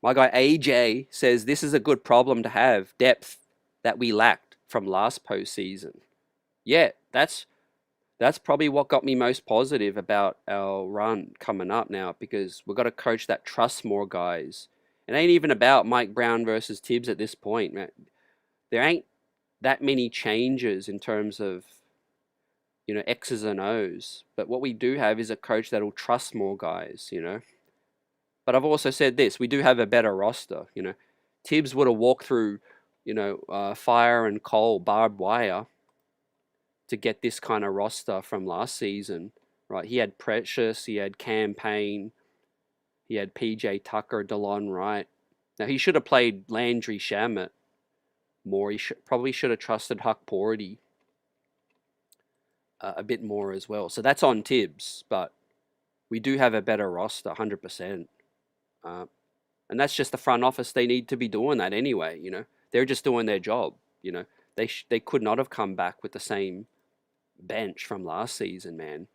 My guy AJ says this is a good problem to have, depth that we lacked from last postseason. Yeah, that's probably what got me most positive about our run coming up now, because we've got a coach that trusts more guys. It ain't even about Mike Brown versus Tibbs at this point, man. There ain't that many changes in terms of X's and O's. But what we do have is a coach that will trust more guys, But I've also said this, we do have a better roster, Tibbs would have walked through, fire and coal, barbed wire to get this kind of roster from last season, right? He had Precious, he had Campaign, he had PJ Tucker, DeLon Wright. Now, he should have played Landry Shamet more. He probably should have trusted Huck Porty a bit more as well. So that's on Tibbs, but we do have a better roster, 100%. And that's just the front office. They need to be doing that anyway, They're just doing their job, They could not have come back with the same bench from last season, man.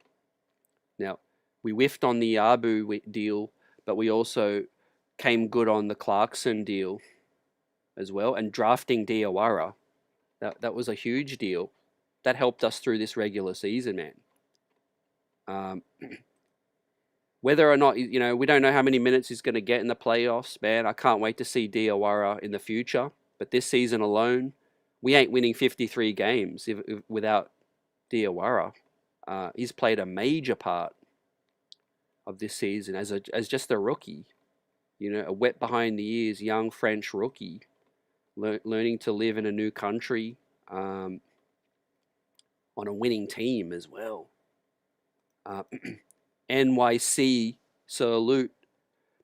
Now, we whiffed on the Abu deal, but we also came good on the Clarkson deal as well. And drafting Diawara, that was a huge deal. That helped us through this regular season, man. Whether or not, we don't know how many minutes he's going to get in the playoffs, man. I can't wait to see Diawara in the future. But this season alone, we ain't winning 53 games without Diawara. He's played a major part of this season as just a rookie. A wet behind the ears, young French rookie, learning to live in a new country, on a winning team as well. NYC salute.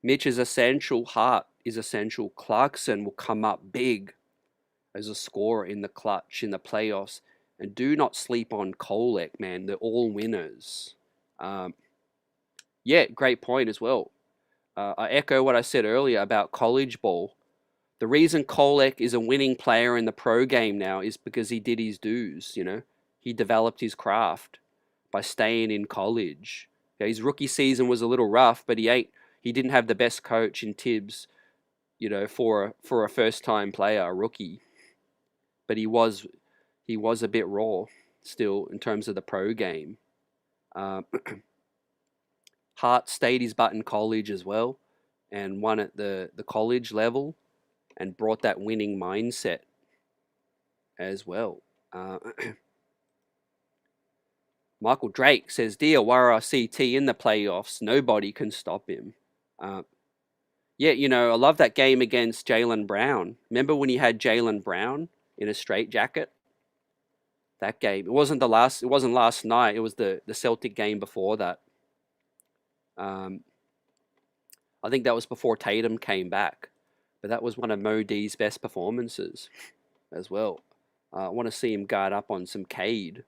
Mitch is essential. Hart is essential. Clarkson will come up big as a scorer in the clutch in the playoffs. And do not sleep on Kolek, man. They're all winners. Yeah, great point as well. I echo what I said earlier about college ball. The reason Kolek is a winning player in the pro game now is because he did his dues, you know. He developed his craft by staying in college. Yeah, his rookie season was a little rough, but he didn't have the best coach in Tibbs, you know, for a first time player, a rookie. But he was a bit raw still in terms of the pro game. Um, Hart stayed his butt in college as well and won at the college level and brought that winning mindset as well. Uh, Michael Drake says, Dear Warra CT in the playoffs, nobody can stop him. Yeah, you know, I love that game against Jaylen Brown. Remember when he had Jaylen Brown in a straitjacket? That game. It wasn't last night. It was the Celtic game before that. I think that was before Tatum came back. But that was one of Mo D's best performances as well. I want to see him guard up on some Cade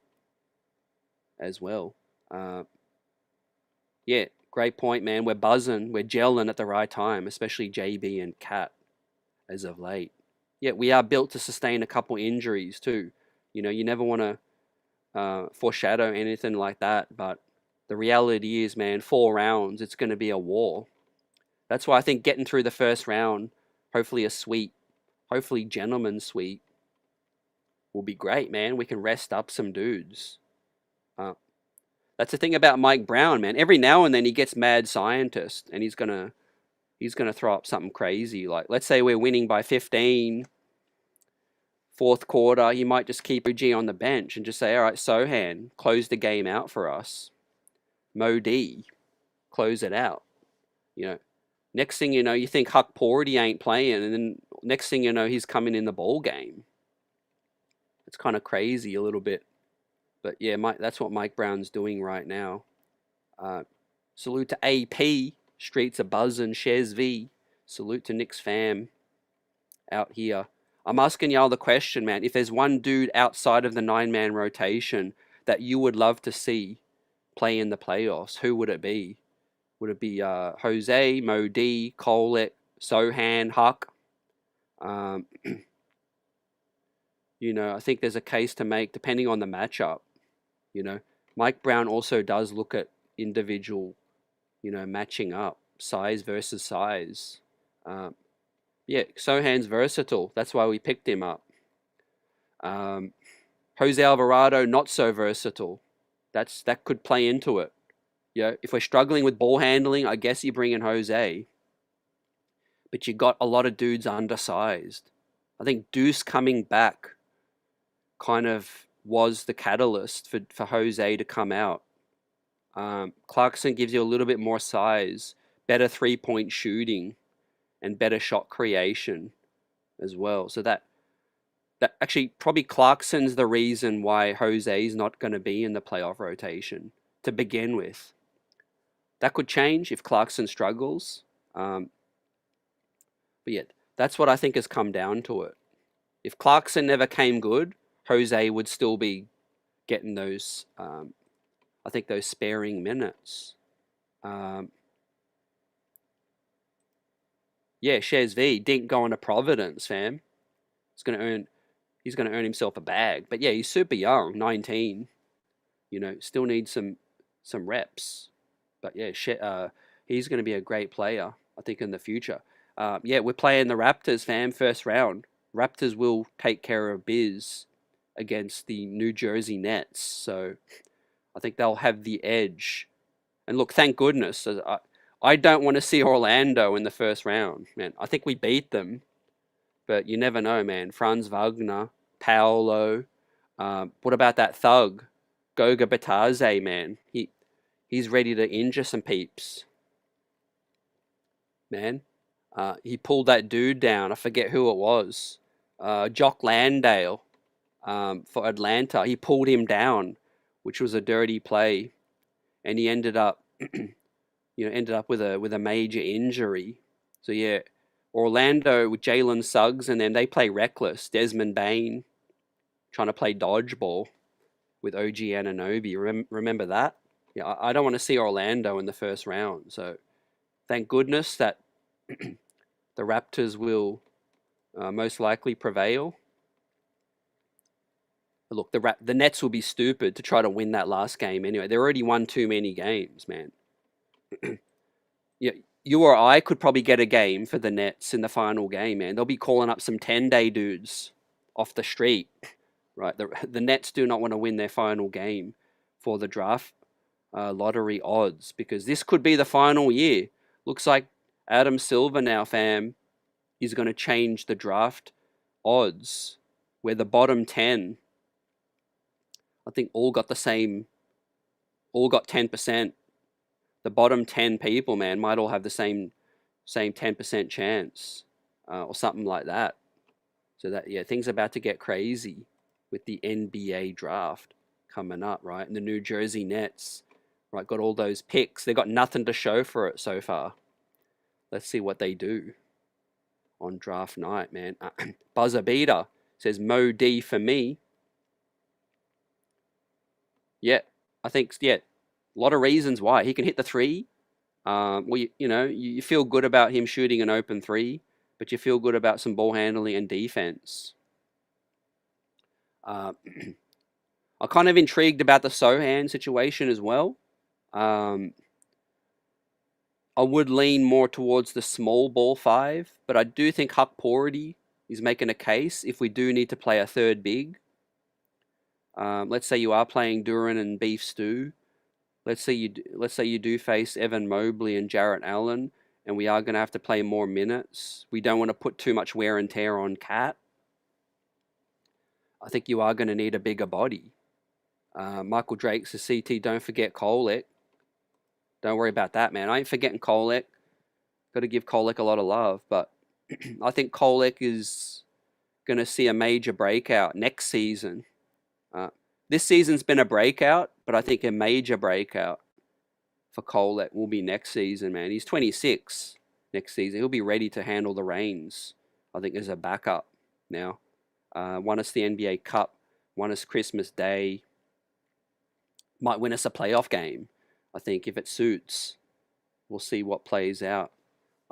as well. Yeah, great point, man. We're buzzing. We're gelling at the right time, especially JB and Cat as of late. Yeah, we are built to sustain a couple injuries too. You know, you never want to foreshadow anything like that, but the reality is, man, 4 rounds, it's going to be a war. That's why I think getting through the first round, hopefully a sweep, hopefully gentleman's sweep, will be great, man. We can rest up some dudes. That's the thing about Mike Brown, man. Every now and then he gets mad scientist, and he's gonna throw up something crazy. Like, let's say we're winning by 15, fourth quarter, he might just keep OG on the bench and just say, all right, Sohan, close the game out for us. Mo D, close it out. You know, next thing you know, you think Huck Porty ain't playing, and then next thing you know, he's coming in the ball game. It's kind of crazy a little bit. But yeah, that's what Mike Brown's doing right now. Salute to AP. Streets are buzzing. Shez V. Salute to Knicks fam out here. I'm asking y'all the question, man. If there's one dude outside of the 9-man rotation that you would love to see play in the playoffs, who would it be? Would it be Jose, Mo D, Kolek, Sohan, Huck? You know, I think there's a case to make depending on the matchup. You know, Mike Brown also does look at individual, you know, matching up, size versus size. Yeah, Sohan's versatile. That's why we picked him up. Jose Alvarado, not so versatile. That could play into it. You know, if we're struggling with ball handling, I guess you bring in Jose. But you got a lot of dudes undersized. I think Deuce coming back kind of was the catalyst for Jose to come out. Clarkson gives you a little bit more size, better 3-point shooting, and better shot creation as well. So that actually probably Clarkson's the reason why Jose's not going to be in the playoff rotation to begin with. That could change if Clarkson struggles. But yeah, that's what I think has come down to it. If Clarkson never came good, Jose would still be getting those, I think, those sparing minutes. Yeah, Shez V, Dink going to Providence, fam. He's going to earn himself a bag. But yeah, he's super young, 19. You know, still needs some reps. But yeah, he's going to be a great player, I think, in the future. Yeah, we're playing the Raptors, fam, first round. Raptors will take care of biz against the New Jersey Nets. So I think they'll have the edge. And look, thank goodness. I don't want to see Orlando in the first round, man. I think we beat them, but you never know, man. Franz Wagner, Paolo. What about that thug, Goga Batadze, man? He's ready to injure some peeps, man. He pulled that dude down. I forget who it was. Jock Landale for Atlanta. He pulled him down, which was a dirty play, and he ended up, with a major injury. So yeah, Orlando with Jalen Suggs, and then they play reckless. Desmond Bain trying to play dodgeball with OG Anunoby. Remember that? Yeah, I don't want to see Orlando in the first round. So Thank goodness that the Raptors will most likely prevail. But look, the Nets will be stupid to try to win that last game anyway. They already won too many games, man. Yeah, you or I could probably get a game for the Nets in the final game, man. They'll be calling up some 10-day dudes off the street, right? The Nets do not want to win their final game for the draft lottery odds because this could be the final year. Looks like Adam Silver now, fam, is going to change the draft odds where the bottom 10, I think all got 10%. The bottom 10 people, man, might all have the same 10% chance or something like that. So that, yeah, things are about to get crazy with the NBA draft coming up, right? And the New Jersey Nets, right, got all those picks. They got nothing to show for it so far. Let's see what they do on draft night, man. Buzzer beater says Mo D for me. Yeah, I think, yeah, a lot of reasons why. He can hit the three. Well, you feel good about him shooting an open three, but you feel good about some ball handling and defense. I'm kind of intrigued about the Sohan situation as well. I would lean more towards the small ball five, but I do think Huck Porty is making a case if we do need to play a third big. Let's say you are playing Duran and Beef Stew. Let's say you do face Evan Mobley and Jarrett Allen, and we are going to have to play more minutes. We don't want to put too much wear and tear on Cat. I think you are going to need a bigger body. Michael Drake says, CT, don't forget Kolek. Don't worry about that, man. I ain't forgetting Kolek. Got to give Kolek a lot of love, but I think Kolek is going to see a major breakout next season. This season's been a breakout, but I think a major breakout for Kolek will be next season, man. He's 26 next season. He'll be ready to handle the reins, I think, as a backup now. Won us the NBA Cup, won us Christmas Day. Might win us a playoff game, I think, if it suits. We'll see what plays out,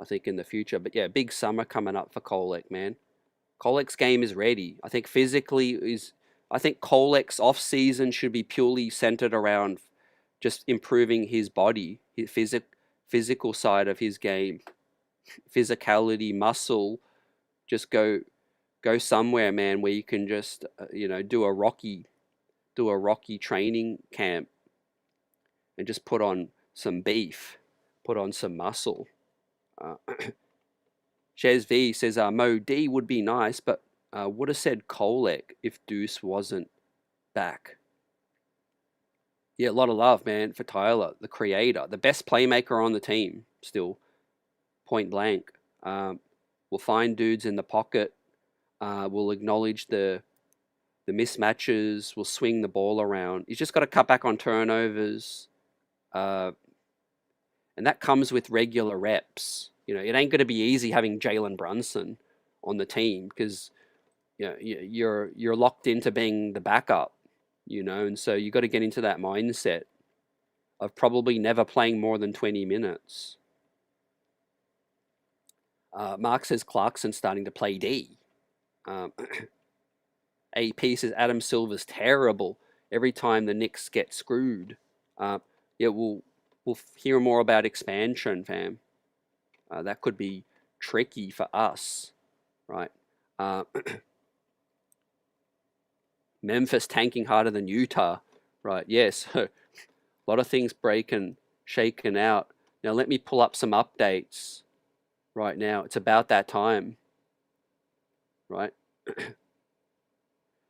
I think, in the future. But yeah, big summer coming up for Kolek, man. Kolek's game is ready. I think I think Kolek's off-season should be purely centered around just improving his body, his physical side of his game, physicality, muscle. Just go somewhere, man, where you can just do a rocky training camp and just put on some beef, put on some muscle. Shez V says Mo D would be nice, but would have said Kolek if Deuce wasn't back. Yeah, a lot of love, man, for Tyler, the creator, the best playmaker on the team, still, point blank. We'll find dudes in the pocket. We'll acknowledge the mismatches. We'll swing the ball around. He's just got to cut back on turnovers. And that comes with regular reps. It ain't going to be easy having Jalen Brunson on the team because you're locked into being the backup, and so you got to get into that mindset of probably never playing more than 20 minutes. Mark says Clarkson's starting to play D. AP says Adam Silver's terrible every time the Knicks get screwed. We'll hear more about expansion, fam. That could be tricky for us, right? Memphis tanking harder than Utah, right? Yes, a lot of things breaking, shaking out. Now let me pull up some updates right now. It's about that time, right?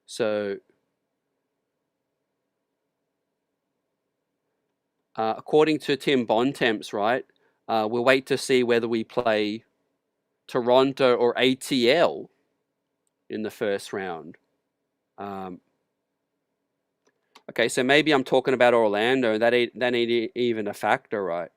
So, according to Tim Bontemps, right, we'll wait to see whether we play Toronto or ATL in the first round. Okay, so maybe I'm talking about Orlando. That ain't even a factor, right?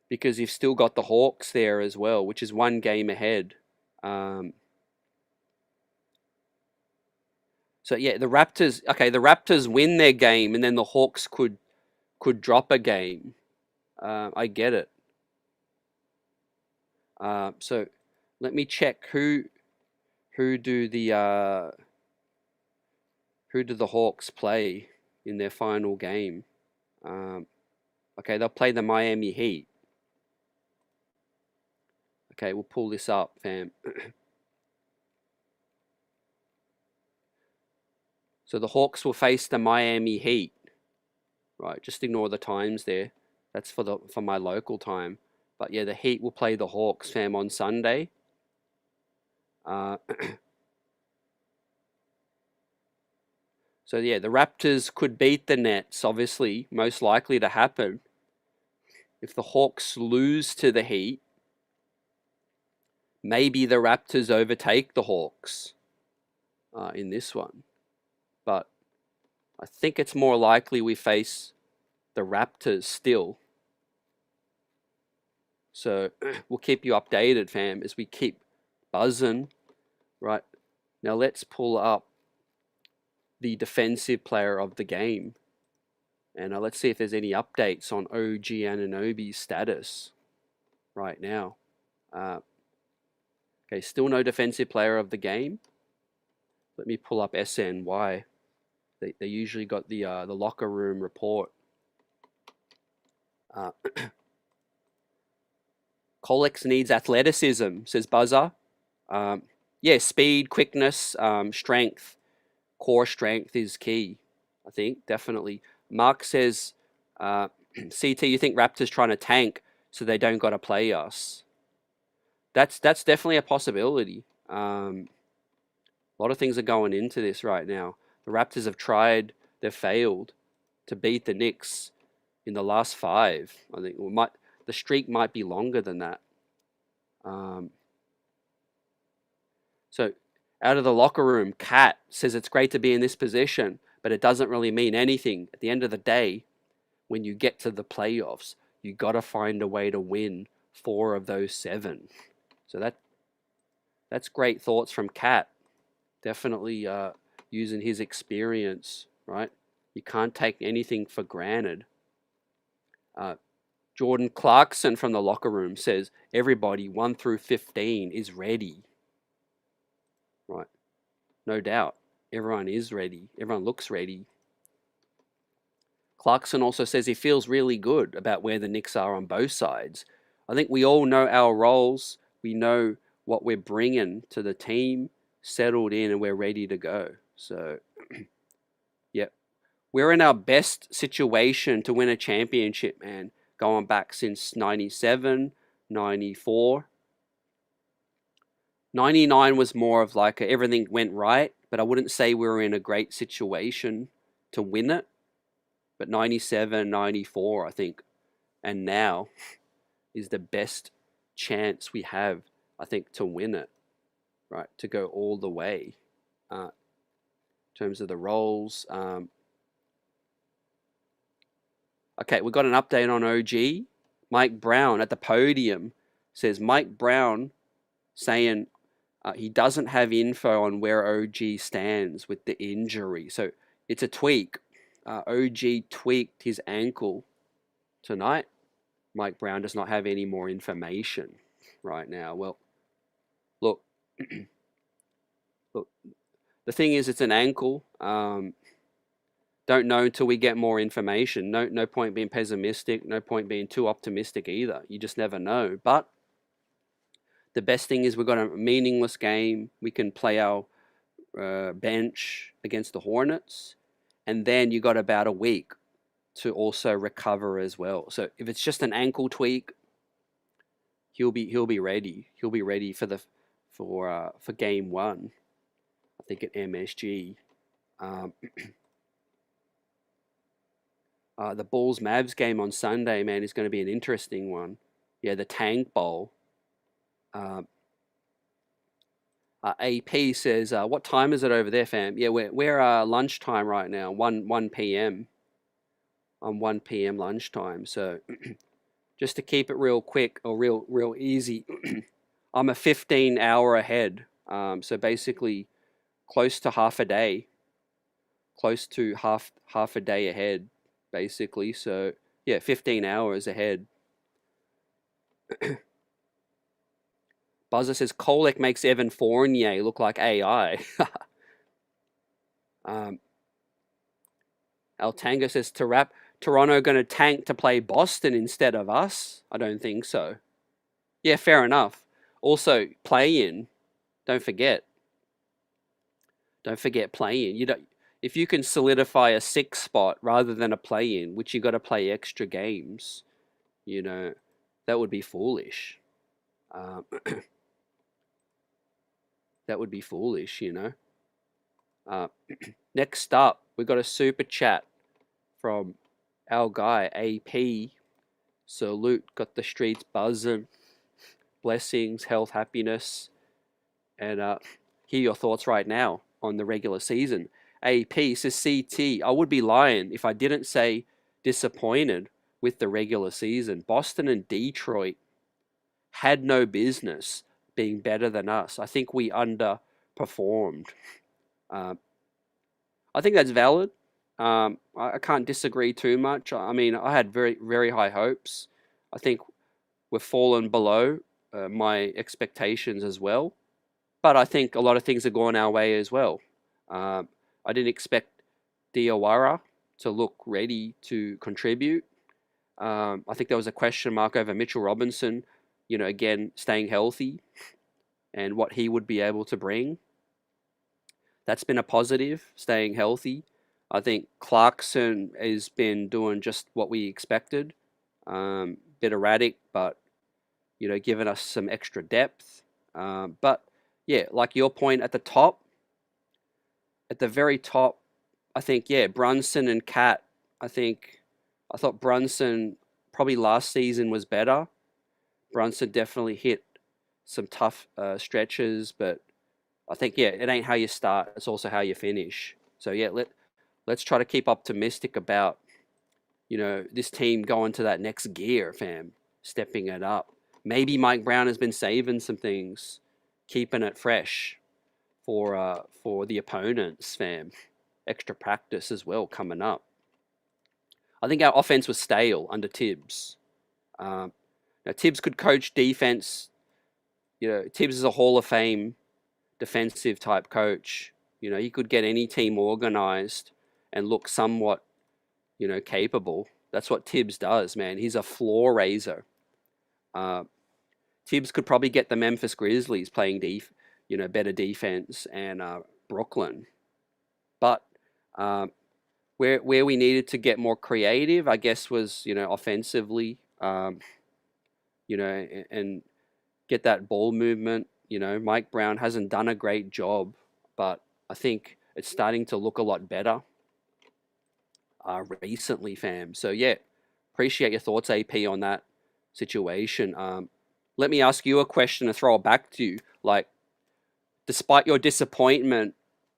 Because you've still got the Hawks there as well, which is one game ahead. So yeah, the Raptors. Okay, the Raptors win their game, and then the Hawks could drop a game. I get it. So let me check who do the who do the Hawks play in their final game. Okay, they'll play the Miami Heat. Okay, we'll pull this up, fam. So the Hawks will face the Miami Heat. Right, just ignore the times there. That's for my local time. But yeah, the Heat will play the Hawks, fam, on Sunday. So yeah, the Raptors could beat the Nets, obviously, most likely to happen. If the Hawks lose to the Heat, maybe the Raptors overtake the Hawks in this one. But I think it's more likely we face the Raptors still. So we'll keep you updated, fam, as we keep buzzing. Right, now let's pull up the defensive player of the game. And let's see if there's any updates on OG Anunoby's status right now. Okay, still no defensive player of the game. Let me pull up SNY. They usually got the locker room report. Colex needs athleticism, says Buzzer. Yeah, speed, quickness, strength, core strength is key, I think, definitely. Mark says, CT, you think Raptors trying to tank so they don't got to play us? That's definitely a possibility. A lot of things are going into this right now. The Raptors have tried, they've failed to beat the Knicks in the last 5. I think the streak might be longer than that. So out of the locker room, Kat says it's great to be in this position, but it doesn't really mean anything. At the end of the day, when you get to the playoffs, you got to find a way to win 4 of those 7. So that's great thoughts from Kat. Definitely using his experience, right? You can't take anything for granted. Jordan Clarkson from the locker room says everybody 1 through 15 is ready. Right. No doubt. Everyone is ready. Everyone looks ready. Clarkson also says he feels really good about where the Knicks are on both sides. I think we all know our roles. We know what we're bringing to the team, settled in, and we're ready to go. So, yeah, we're in our best situation to win a championship, man, going back since 97, 94. 99 was more of like everything went right, but I wouldn't say we were in a great situation to win it. But 97, 94, I think, and now is the best chance we have, I think, to win it, right? To go all the way in terms of the roles. Okay, we got an update on OG. Mike Brown at the podium says Mike Brown saying he doesn't have info on where OG stands with the injury. So it's a tweak. OG tweaked his ankle tonight. Mike Brown does not have any more information right now. Well, look, look. The thing is, it's an ankle. Don't know until we get more information. No point being pessimistic. No point being too optimistic either. You just never know. But the best thing is we've got a meaningless game. We can play our bench against the Hornets, and then you got about a week to also recover as well. So if it's just an ankle tweak, he'll be ready. He'll be ready for game 1. I think at MSG. The Bulls Mavs game on Sunday, man, is going to be an interesting one. Yeah, the Tank Bowl. AP says, what time is it over there, fam? Yeah, we're lunchtime right now, 1 p.m. on 1 p.m. lunchtime. So just to keep it real quick or real easy, I'm a 15-hour ahead. So basically close to half a day close to half a day ahead, basically. So yeah, 15 hours ahead. Buzzer says Kolek makes Evan Fournier look like AI. Altanga says Toronto going to tank to play Boston instead of us. I don't think so. Yeah, fair enough. Also, play in. Don't forget. Don't forget play in. You don't. If you can solidify a 6 spot rather than a play in, which you got to play extra games, that would be foolish. That would be foolish, Next up, we got a super chat from our guy AP. Salute, got the streets buzzing. Blessings, health, happiness, and hear your thoughts right now on the regular season. AP says CT. I would be lying if I didn't say disappointed with the regular season. Boston and Detroit had no business being better than us. I think we underperformed. I think that's valid. I can't disagree too much. I mean, I had very, very high hopes. I think we've fallen below my expectations as well. But I think a lot of things have gone our way as well. I didn't expect Diawara to look ready to contribute. I think there was a question mark over Mitchell Robinson, again, staying healthy and what he would be able to bring. That's been a positive, staying healthy. I think Clarkson has been doing just what we expected. Bit erratic, but, giving us some extra depth. But, yeah, like your point at the very top, I think, yeah, Brunson and Cat, I thought Brunson probably last season was better. Brunson definitely hit some tough stretches, but I think, yeah, it ain't how you start, it's also how you finish. So, yeah, let's try to keep optimistic about, this team going to that next gear, fam, stepping it up. Maybe Mike Brown has been saving some things, keeping it fresh for the opponents, fam. Extra practice as well coming up. I think our offense was stale under Tibbs. Now, Tibbs could coach defense. Tibbs is a Hall of Fame defensive type coach. He could get any team organized and look somewhat, capable. That's what Tibbs does, man. He's a floor raiser. Tibbs could probably get the Memphis Grizzlies playing better defense and Brooklyn. But where we needed to get more creative, I guess, was offensively, and get that ball movement. Mike Brown hasn't done a great job, but I think it's starting to look a lot better recently, fam. So yeah, appreciate your thoughts, AP, on that situation. Let me ask you a question and throw it back to you. Like, despite your disappointment,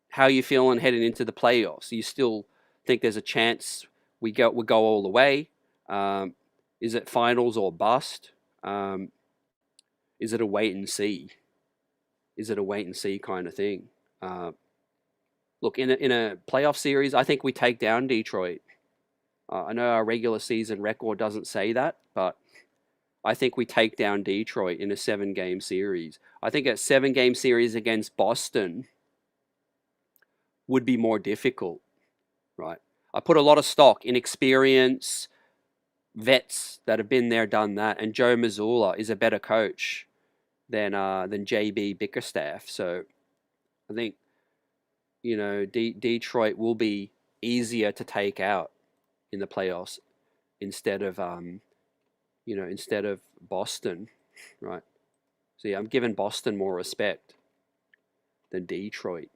how are you feeling heading into the playoffs? You still think there's a chance we go all the way? Is it finals or bust? Is it a wait and see? Is it a wait and see kind of thing? Look, in a playoff series, I think we take down Detroit. I know our regular season record doesn't say that, but I think we take down Detroit in a 7-game series. I think a 7-game series against Boston would be more difficult, right? I put a lot of stock in experience, vets that have been there, done that, and Joe Mazzulla is a better coach than JB Bickerstaff. So I think Detroit will be easier to take out in the playoffs instead of Boston, right? So yeah, I'm giving Boston more respect than Detroit.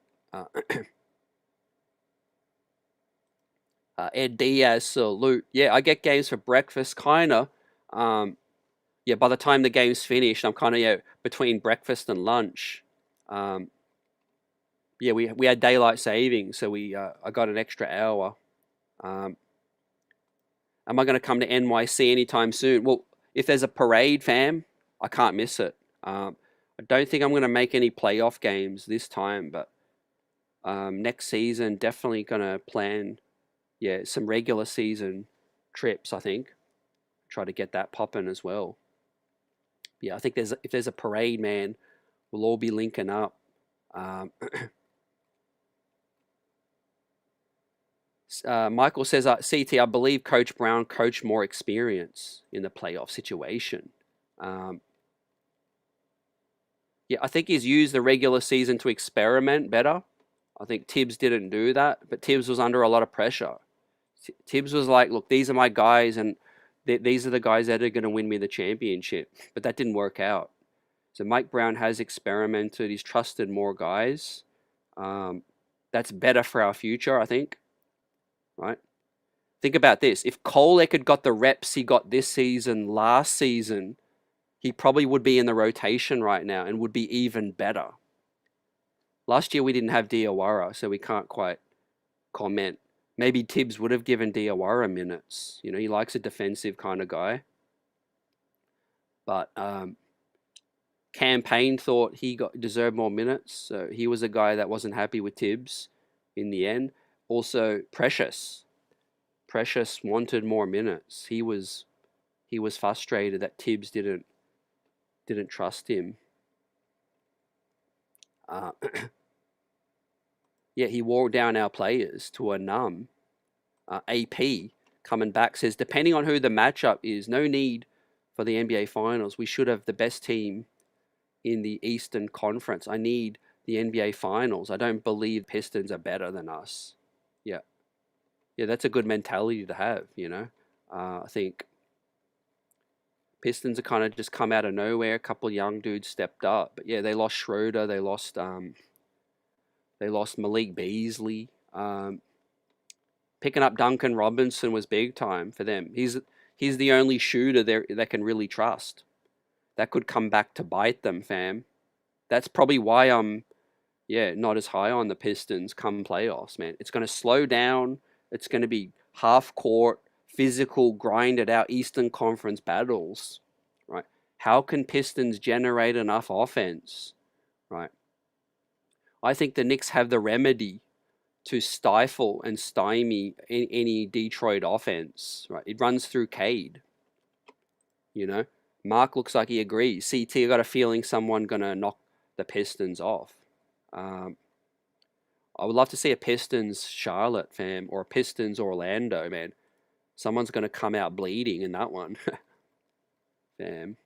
Ed Diaz, salute. Yeah, I get games for breakfast, kinda. Yeah, by the time the game's finished, I'm kind of between breakfast and lunch. Yeah, we had daylight savings, so I got an extra hour. Am I going to come to NYC anytime soon? Well, if there's a parade, fam, I can't miss it. I don't think I'm going to make any playoff games this time, but Next season, definitely gonna plan, some regular season trips. I think try to get that popping as well. Yeah, I think if there's a parade, man, we'll all be linking up. Um, Michael says, CT, I believe Coach Brown coached more experience in the playoff situation. Um, yeah, I think he's used the regular season to experiment better. I think Tibbs didn't do that, but Tibbs was under a lot of pressure. Tibbs was like, look, these are my guys, and these are the guys that are going to win me the championship. But that didn't work out. So Mike Brown has experimented. He's trusted more guys. That's better for our future, I think. Right? Think about this. If Kolek had got the reps he got this season, last season, he probably would be in the rotation right now and would be even better. Last year we didn't have Diawara, so we can't quite comment. Maybe Tibbs would have given Diawara minutes. You know, he likes a defensive kind of guy. But Campaign thought he deserved more minutes, so he was a guy that wasn't happy with Tibbs in the end. Also, Precious wanted more minutes. He was frustrated that Tibbs didn't trust him. Yeah, he wore down our players to a numb. AP coming back says, depending on who the matchup is, no need for the NBA Finals. We should have the best team in the Eastern Conference. I need the NBA Finals. I don't believe Pistons are better than us. Yeah, that's a good mentality to have, you know. I think Pistons are kind of just come out of nowhere. A couple of young dudes stepped up, but yeah, they lost Schroeder. They lost Malik Beasley. Picking up Duncan Robinson was big time for them. He's the only shooter there that can really trust. That could come back to bite them, fam. That's probably why I'm, not as high on the Pistons come playoffs, man. It's going to slow down. It's going to be half court, physical, grinded out Eastern Conference battles, right? How can Pistons generate enough offense, right? I think the Knicks have the remedy to stifle and stymie any Detroit offense, right? It runs through Cade, you know? Mark looks like he agrees. CT, I got a feeling someone going to knock the Pistons off. I would love to see a Pistons Charlotte, fam, or a Pistons Orlando, man. Someone's going to come out bleeding in that one. Fam.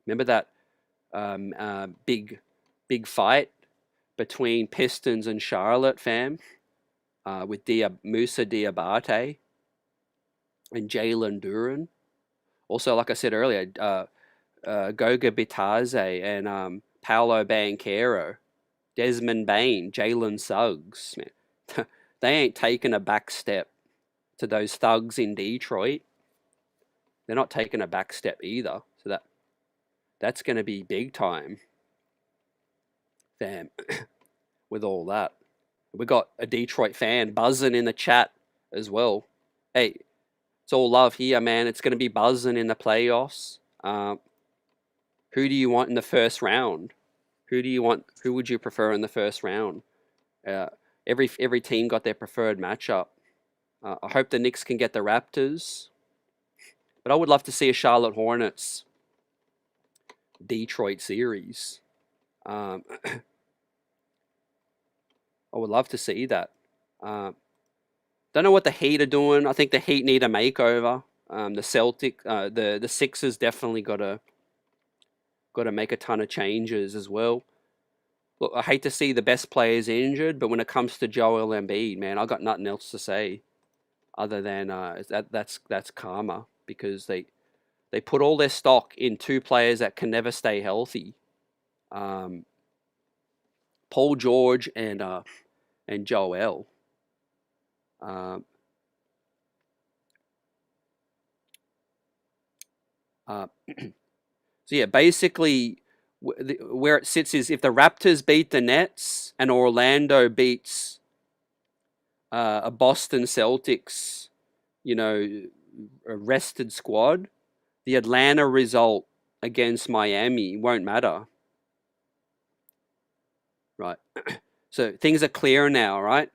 Remember that big fight between Pistons and Charlotte, fam? With Musa Diabate and Jalen Duren. Also, like I said earlier, Goga Bitadze and Paolo Banchero, Desmond Bain, Jalen Suggs. Man. They ain't taking a back step to those thugs in Detroit. They're not taking a back step either. So that's going to be big time, fam, with all that. We got a Detroit fan buzzing in the chat as well. Hey, it's all love here, man. It's going to be buzzing in the playoffs. Who do you want in the first round? Who would you prefer in the first round? Every team got their preferred matchup. I hope the Knicks can get the Raptors. But I would love to see a Charlotte Hornets Detroit series. I would love to see that. Don't know what the Heat are doing. I think the Heat need a makeover. The Sixers definitely got to make a ton of changes as well. Look, I hate to see the best players injured, but when it comes to Joel Embiid, man, I got nothing else to say other than that's karma, because they put all their stock in two players that can never stay healthy. Paul George and Joel. So yeah, basically where it sits is if the Raptors beat the Nets and Orlando beats a Boston Celtics, a rested squad, the Atlanta result against Miami won't matter. Right. So things are clear now, right?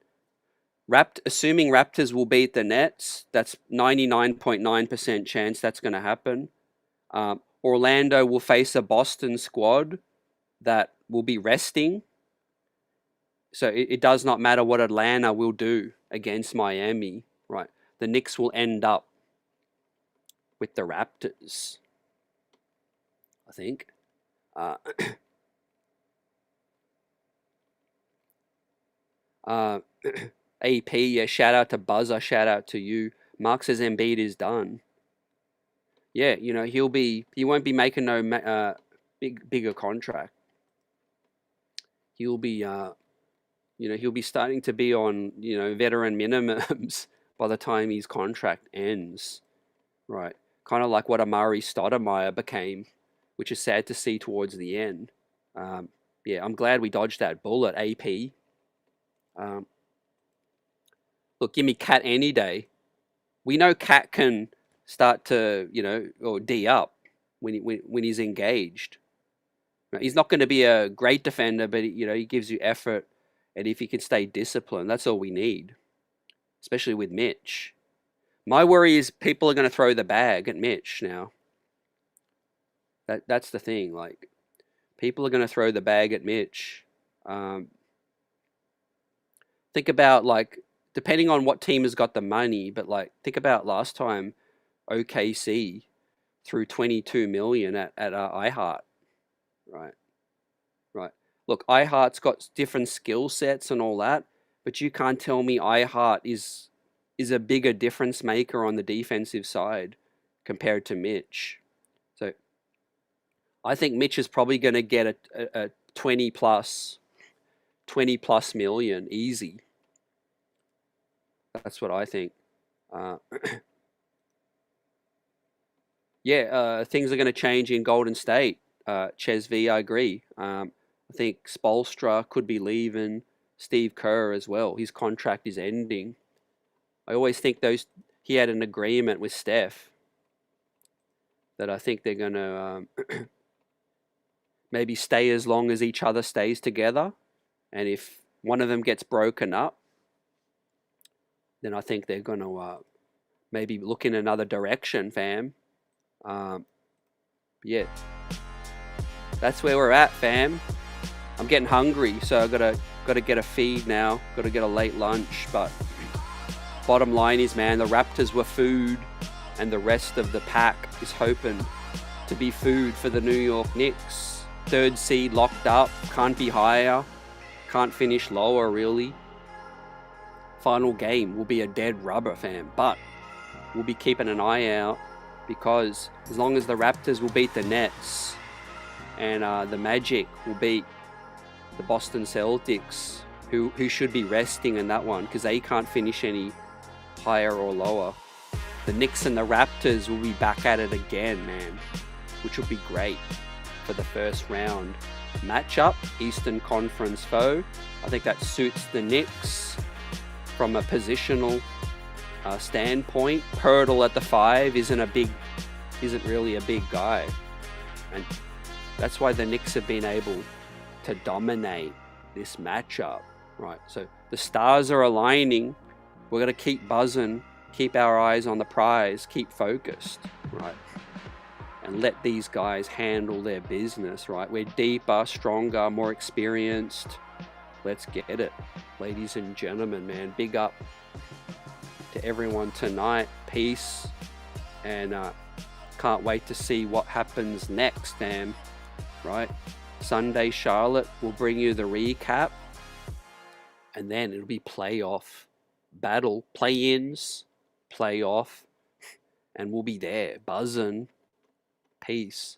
Assuming Raptors will beat the Nets, that's 99.9% chance that's going to happen. Orlando will face a Boston squad that will be resting. So it does not matter what Atlanta will do against Miami, right? The Knicks will end up with the Raptors, I think. AP, yeah, shout out to Buzzer, shout out to you. Mark says Embiid is done. Yeah, you know, he won't be making no bigger contract. He'll be he'll be starting to be on, veteran minimums by the time his contract ends. Right. Kind of like what Amari Stoudemire became, which is sad to see towards the end. Yeah, I'm glad we dodged that bullet, AP. Look, give me Cat any day. We know Cat can start to, or D up when he's engaged. He's not going to be a great defender, but he gives you effort, and if he can stay disciplined, that's all we need, especially with Mitch. My worry is people are going to throw the bag at Mitch now. That's the thing. Like, people are going to throw the bag at Mitch. Think about, like, depending on what team has got the money, but like, think about last time OKC threw 22 million at iHeart, right? Right. Look, iHeart's got different skill sets and all that, but you can't tell me iHeart is a bigger difference maker on the defensive side compared to Mitch. So I think Mitch is probably going to get a 20 plus million easy. That's what I think. Yeah, things are going to change in Golden State. Ches V, I agree. I think Spoelstra could be leaving. Steve Kerr as well. His contract is ending. I always think he had an agreement with Steph that I think they're going to maybe stay as long as each other stays together. And if one of them gets broken up, then I think they're going to maybe look in another direction, fam. Yeah, that's where we're at, fam. I'm getting hungry, so I gotta get a feed now. Gotta get a late lunch, but bottom line is, man, the Raptors were food, and the rest of the pack is hoping to be food for the New York Knicks. Third seed locked up, can't be higher, can't finish lower, really. Final game will be a dead rubber, fam, but we'll be keeping an eye out, because as long as the Raptors will beat the Nets and the Magic will beat the Boston Celtics, who should be resting in that one because they can't finish any higher or lower, the Knicks and the Raptors will be back at it again, man, which will be great for the first round matchup. Eastern Conference foe. I think that suits the Knicks from a positional standpoint. Pirtle at the 5 isn't really a big guy, and that's why the Knicks have been able to dominate this matchup, right? So the stars are aligning. We're going to keep buzzing, keep our eyes on the prize, keep focused, right? And let these guys handle their business, right? We're deeper, stronger, more experienced. Let's get it, ladies and gentlemen, man. Big up to everyone tonight. Peace, and can't wait to see what happens next, damn, right? Sunday, Charlotte will bring you the recap, and then it'll be playoff battle, play-ins, playoff, and we'll be there buzzing. Peace.